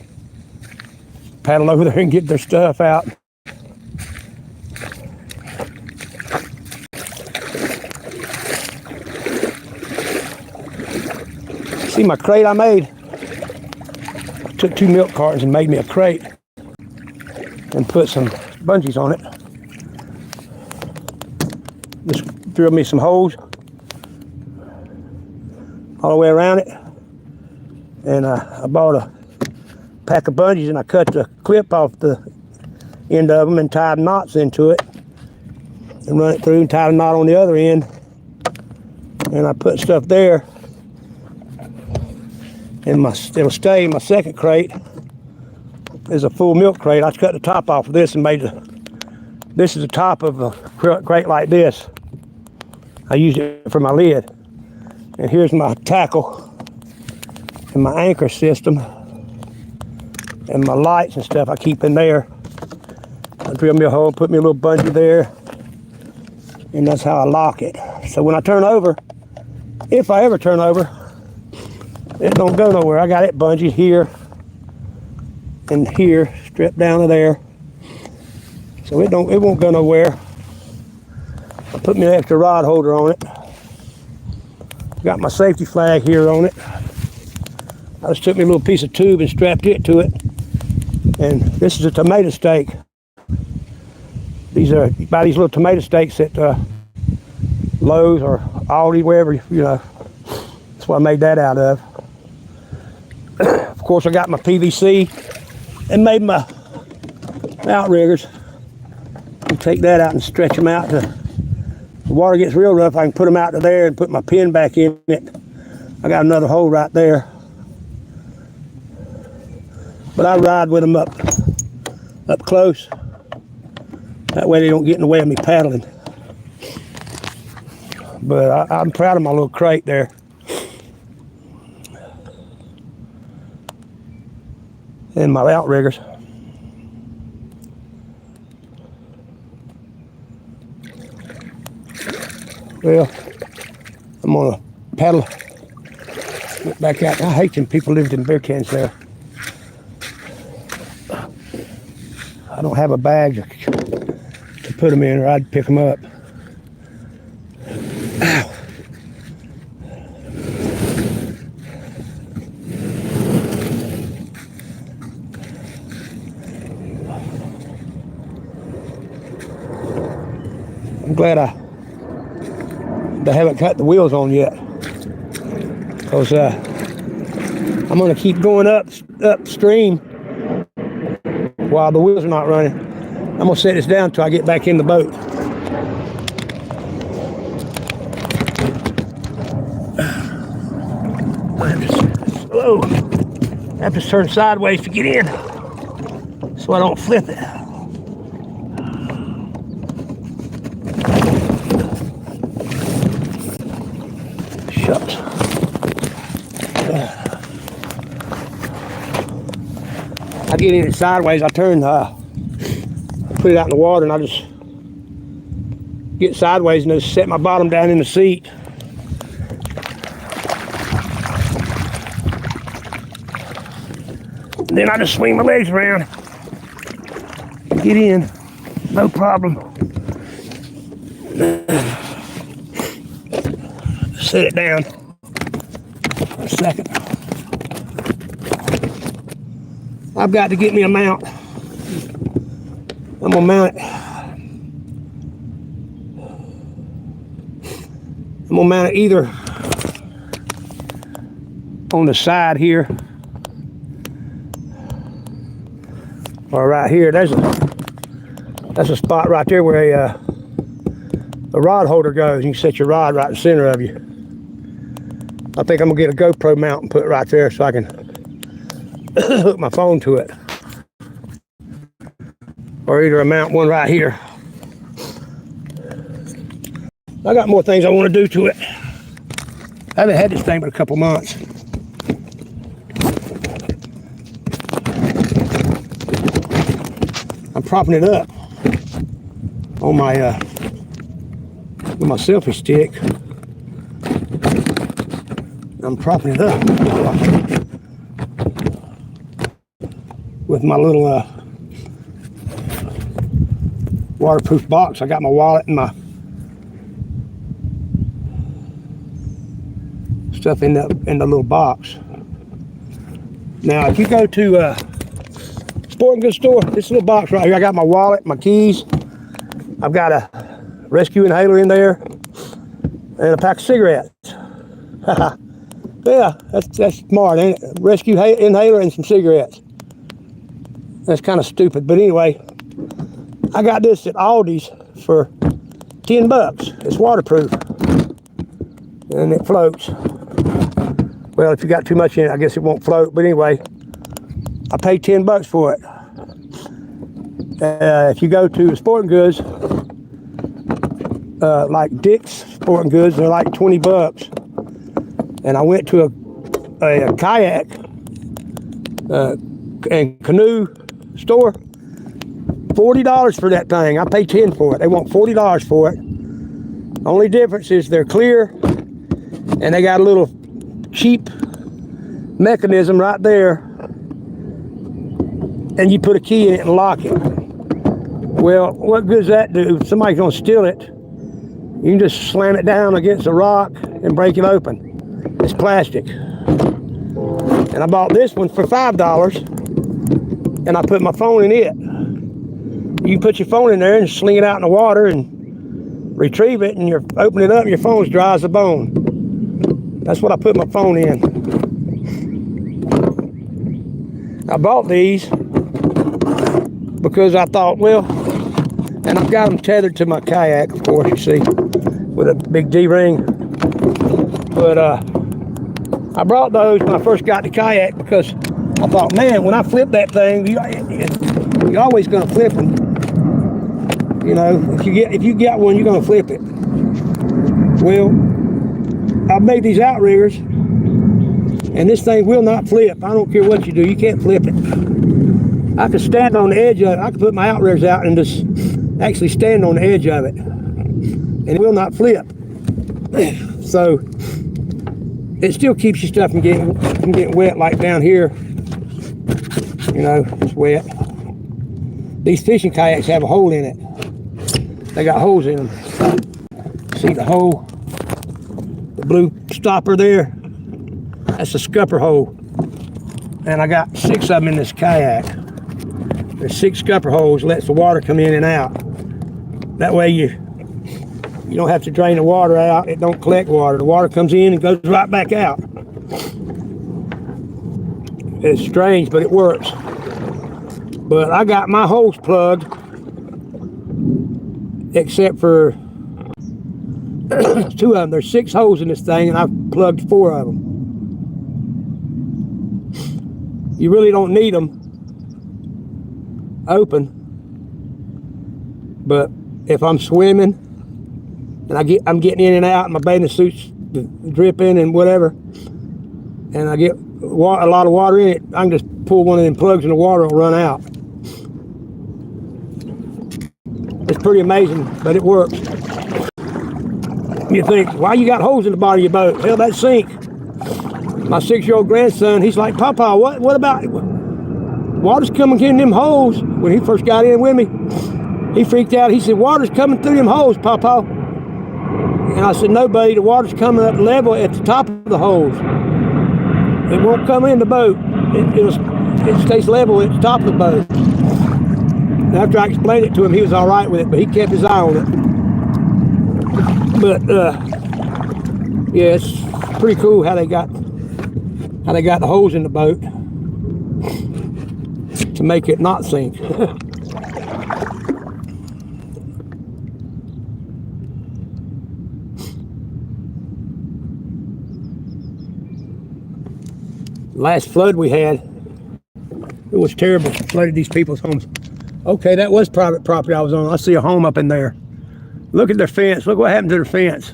paddle over there and get their stuff out. See my crate I made? I took 2 milk cartons and made me a crate and put some bungees on it. Just drilled me some holes all the way around it. And I bought a pack of bungees and I cut the clip off the end of them and tied knots into it and run it through and tied a knot on the other end. And I put stuff there. And it'll stay. My second crate is a full milk crate. I cut the top off of this and made this is the top of a crate like this. I used it for my lid. And here's my tackle and my anchor system and my lights and stuff I keep in there. I drill me a hole, put me a little bungee there, and that's how I lock it. So when I turn over, if I ever turn over, it don't go nowhere. I got it bungeed here and here, stripped down to there. So it won't go nowhere. I put me an extra rod holder on it. Got my safety flag here on it. I just took me a little piece of tube and strapped it to it. And this is a tomato stake. These are, you buy these little tomato stakes at Lowe's or Aldi, wherever, you know. That's what I made that out of. Of course, I got my PVC and made my outriggers. You take that out and stretch them out to, the water gets real rough, I can put them out to there and put my pin back in it. I got another hole right there. But I ride with them up close. That way they don't get in the way of me paddling. But I'm proud of my little crate there. And my outriggers. Well, I'm gonna paddle back out. I hate them people lived in beer cans there. I don't have a bag to put them in, or I'd pick them up. Ow. I'm glad they haven't cut the wheels on yet, because I'm going to keep going upstream while the wheels are not running. I'm going to set this down until I get back in the boat. I have to turn sideways to get in so I don't flip it. Shucks. I get in it sideways, I turn, put it out in the water, and I just get sideways and just set my bottom down in the seat. And then I just swing my legs around, get in, no problem. Set it down for a second. I've got to get me a mount. I'm gonna mount it. I'm gonna mount it either on the side here or right here. That's a spot right there where a rod holder goes. You can set your rod right in the center of you. I think I'm gonna get a GoPro mount and put it right there so I can hook my phone to it. Or either a mount one right here. I got more things I want to do to it. I haven't had this thing but a couple months. I'm propping it up on my with my selfie stick. I'm propping it up with my little waterproof box. I got my wallet and my stuff in the little box. Now, if you go to sporting goods store, this little box right here, I got my wallet, my keys. I've got a rescue inhaler in there and a pack of cigarettes. Yeah, that's smart, ain't it? Rescue inhaler and some cigarettes. That's kind of stupid, but anyway, I got this at Aldi's for $10. It's waterproof and it floats. Well, if you got too much in it, I guess it won't float. But anyway, I paid $10 for it. If you go to sporting goods, like Dick's Sporting Goods, they're like $20. And I went to a kayak and canoe store. $40 for that thing. I paid $10 for it. They want $40 for it. Only difference is they're clear, and they got a little cheap mechanism right there, and you put a key in it and lock it. Well, what good does that do? If somebody's gonna steal it, you can just slam it down against a rock and break it open. It's plastic. And I bought this one for $5, and I put my phone in it. You can put your phone in there and sling it out in the water and retrieve it, and you open it up and your phone's dry as a bone. That's what I put my phone in. I bought these because I thought, well, and I've got them tethered to my kayak, of course, you see, with a big D-ring. But I brought those when I first got the kayak because I thought, man, when I flip that thing, you're always going to flip them. You know, if you get one, you're going to flip it. Well, I've made these outriggers, and this thing will not flip. I don't care what you do, you can't flip it. I can stand on the edge of it. I can put my outriggers out and just actually stand on the edge of it, and it will not flip. So it still keeps your stuff from getting wet, like down here. You know, it's wet. These fishing kayaks have a hole in it. They got holes in them. See the hole? The blue stopper there? That's a scupper hole. And I got 6 of them in this kayak. There's 6 scupper holes, lets the water come in and out. That way you don't have to drain the water out. It don't collect water. The water comes in and goes right back out. It's strange, but it works. But I got my holes plugged, except for 2 of them. There's 6 holes in this thing, and I've plugged 4 of them. You really don't need them open, but if I'm swimming and I'm getting in and out, and my bathing suit's dripping and whatever, and I get a lot of water in it, I can just pull one of them plugs and the water will run out. It's pretty amazing, but it works. You think, why you got holes in the bottom of your boat? Hell, that sink. My 6-year-old grandson, he's like, Papa, what about water's coming in them holes? When he first got in with me, he freaked out. He said, water's coming through them holes, Papa. And I said, no, buddy, the water's coming up level at the top of the holes. It won't come in the boat. It stays level at the top of the boat. And after I explained it to him, he was all right with it, but he kept his eye on it. But yeah, it's pretty cool how they got the holes in the boat to make it not sink. Last flood we had, it was terrible. It flooded these people's homes. Okay, that was private property I was on. I see a home up in there. Look at their fence. Look what happened to their fence.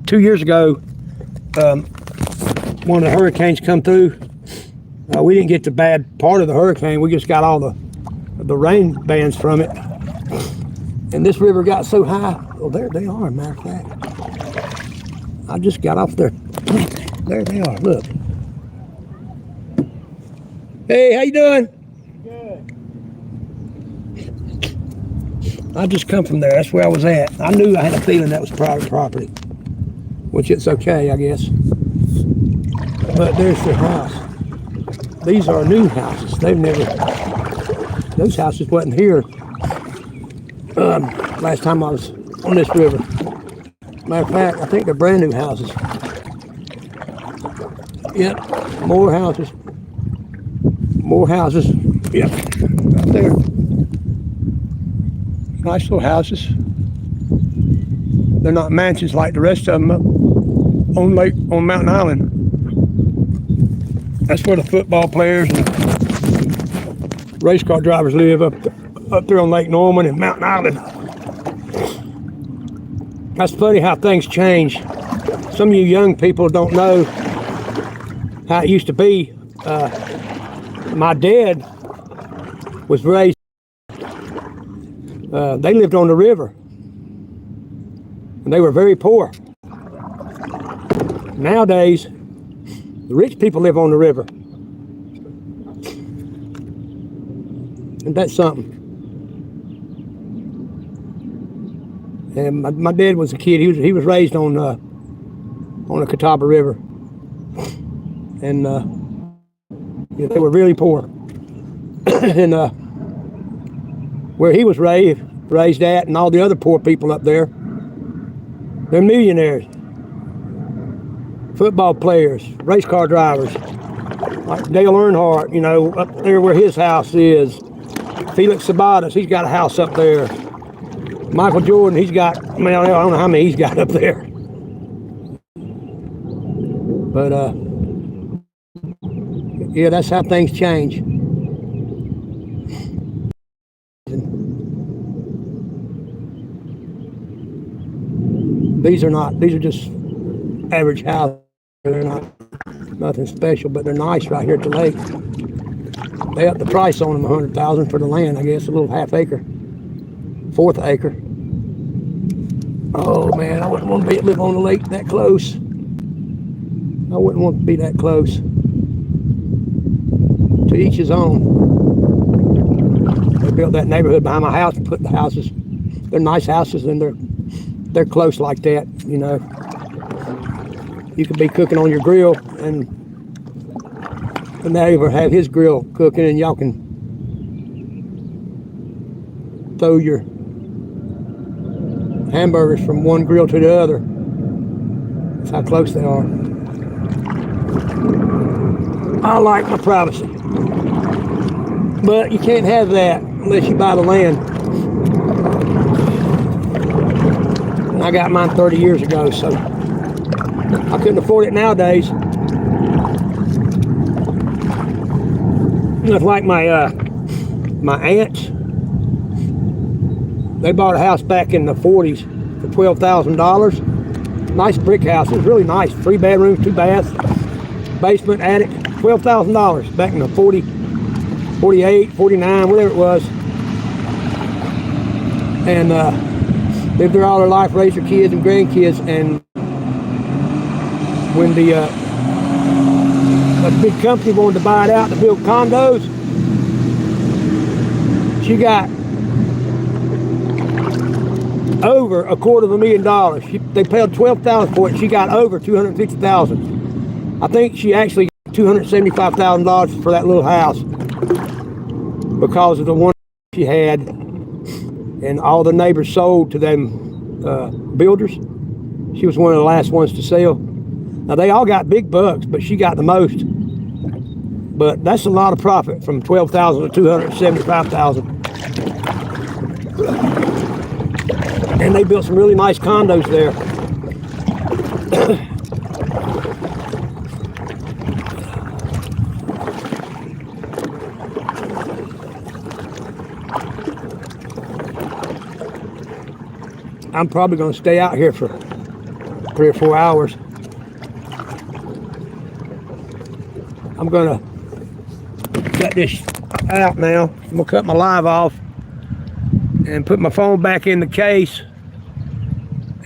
2 years ago, one of the hurricanes come through We didn't get the bad part of the hurricane. We just got all the rain bands from it. And this river got so high. Well, there they are, matter of fact. I just got off there. There they are, look. Hey, how you doing? Good. I just come from there. That's where I was at. I knew I had a feeling that was private property. Which it's okay, I guess. But there's their house. These are new houses. They've never, those houses wasn't here last time I was on this river. Matter of fact, I think they're brand new houses. Yep, more houses. More houses. Yep, right there. Nice little houses. They're not mansions like the rest of them up on Mountain Island. That's where the football players and race car drivers live, up there on Lake Norman and Mountain Island. That's funny how things change. Some of you young people don't know how it used to be. My dad was raised, they lived on the river, and they were very poor. Nowadays, the rich people live on the river. And that's something. And my dad was a kid. He was raised on the Catawba River. And they were really poor. And where he was raised at, and all the other poor people up there, they're millionaires. Football players, race car drivers, like Dale Earnhardt, up there where his house is. Felix Sabatas, he's got a house up there. Michael Jordan, he's got, I don't know how many he's got up there. But, yeah, that's how things change. These are just average houses. They're not nothing special, but they're nice right here at the lake. They upped the price on them, $100,000 for the land, I guess, a little half acre, fourth acre. Oh man, I wouldn't want to live on the lake that close. I wouldn't want to be that close. To each his own. They built that neighborhood behind my house and put the houses. They're nice houses, and they're close like that, You could be cooking on your grill, and the neighbor have his grill cooking, and y'all can throw your hamburgers from one grill to the other. That's how close they are. I like my privacy, but you can't have that unless you buy the land. And I got mine 30 years ago, so I couldn't afford it nowadays. It's like my aunts. They bought a house back in the 40s for $12,000. Nice brick house. It was really nice. 3 bedrooms, 2 baths, basement, attic. $12,000 back in the 40, 48, 49, whatever it was. And lived there all their life, raised their kids and grandkids. And when a big company wanted to buy it out to build condos, she got over $250,000. They paid $12,000 for it. She got over $250,000. I think she actually got $275,000 for that little house because of the one she had, and all the neighbors sold to them builders. She was one of the last ones to sell. Now they all got big bucks, but she got the most. But that's a lot of profit, from $12,000 to $275,000. And they built some really nice condos there. I'm probably going to stay out here for 3 or 4 hours. I'm going to cut this out now. I'm gonna cut my live off and put my phone back in the case,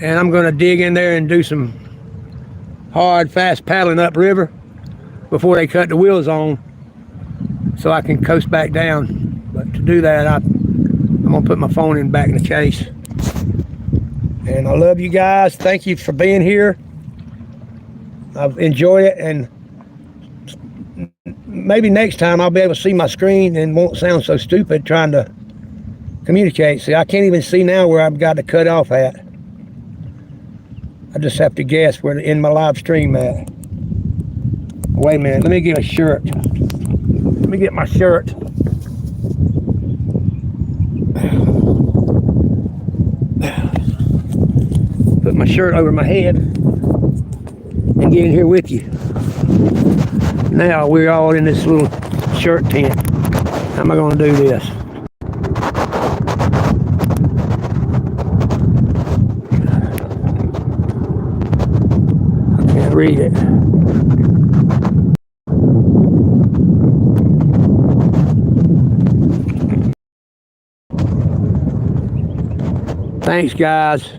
and I'm gonna dig in there and do some hard, fast paddling upriver before they cut the wheels on, so I can coast back down. But to do that, I'm gonna put my phone in back in the case. And I love you guys. Thank you for being here. I've enjoyed it, and maybe next time I'll be able to see my screen and won't sound so stupid trying to communicate. See, I can't even see now where I've got to cut off at. I just have to guess where to end my live stream at. Wait a minute, let me get a shirt. Let me get my shirt. Put my shirt over my head and get in here with you. Now we're all in this little shirt tent. How am I going to do this? I can't read it. Thanks, guys.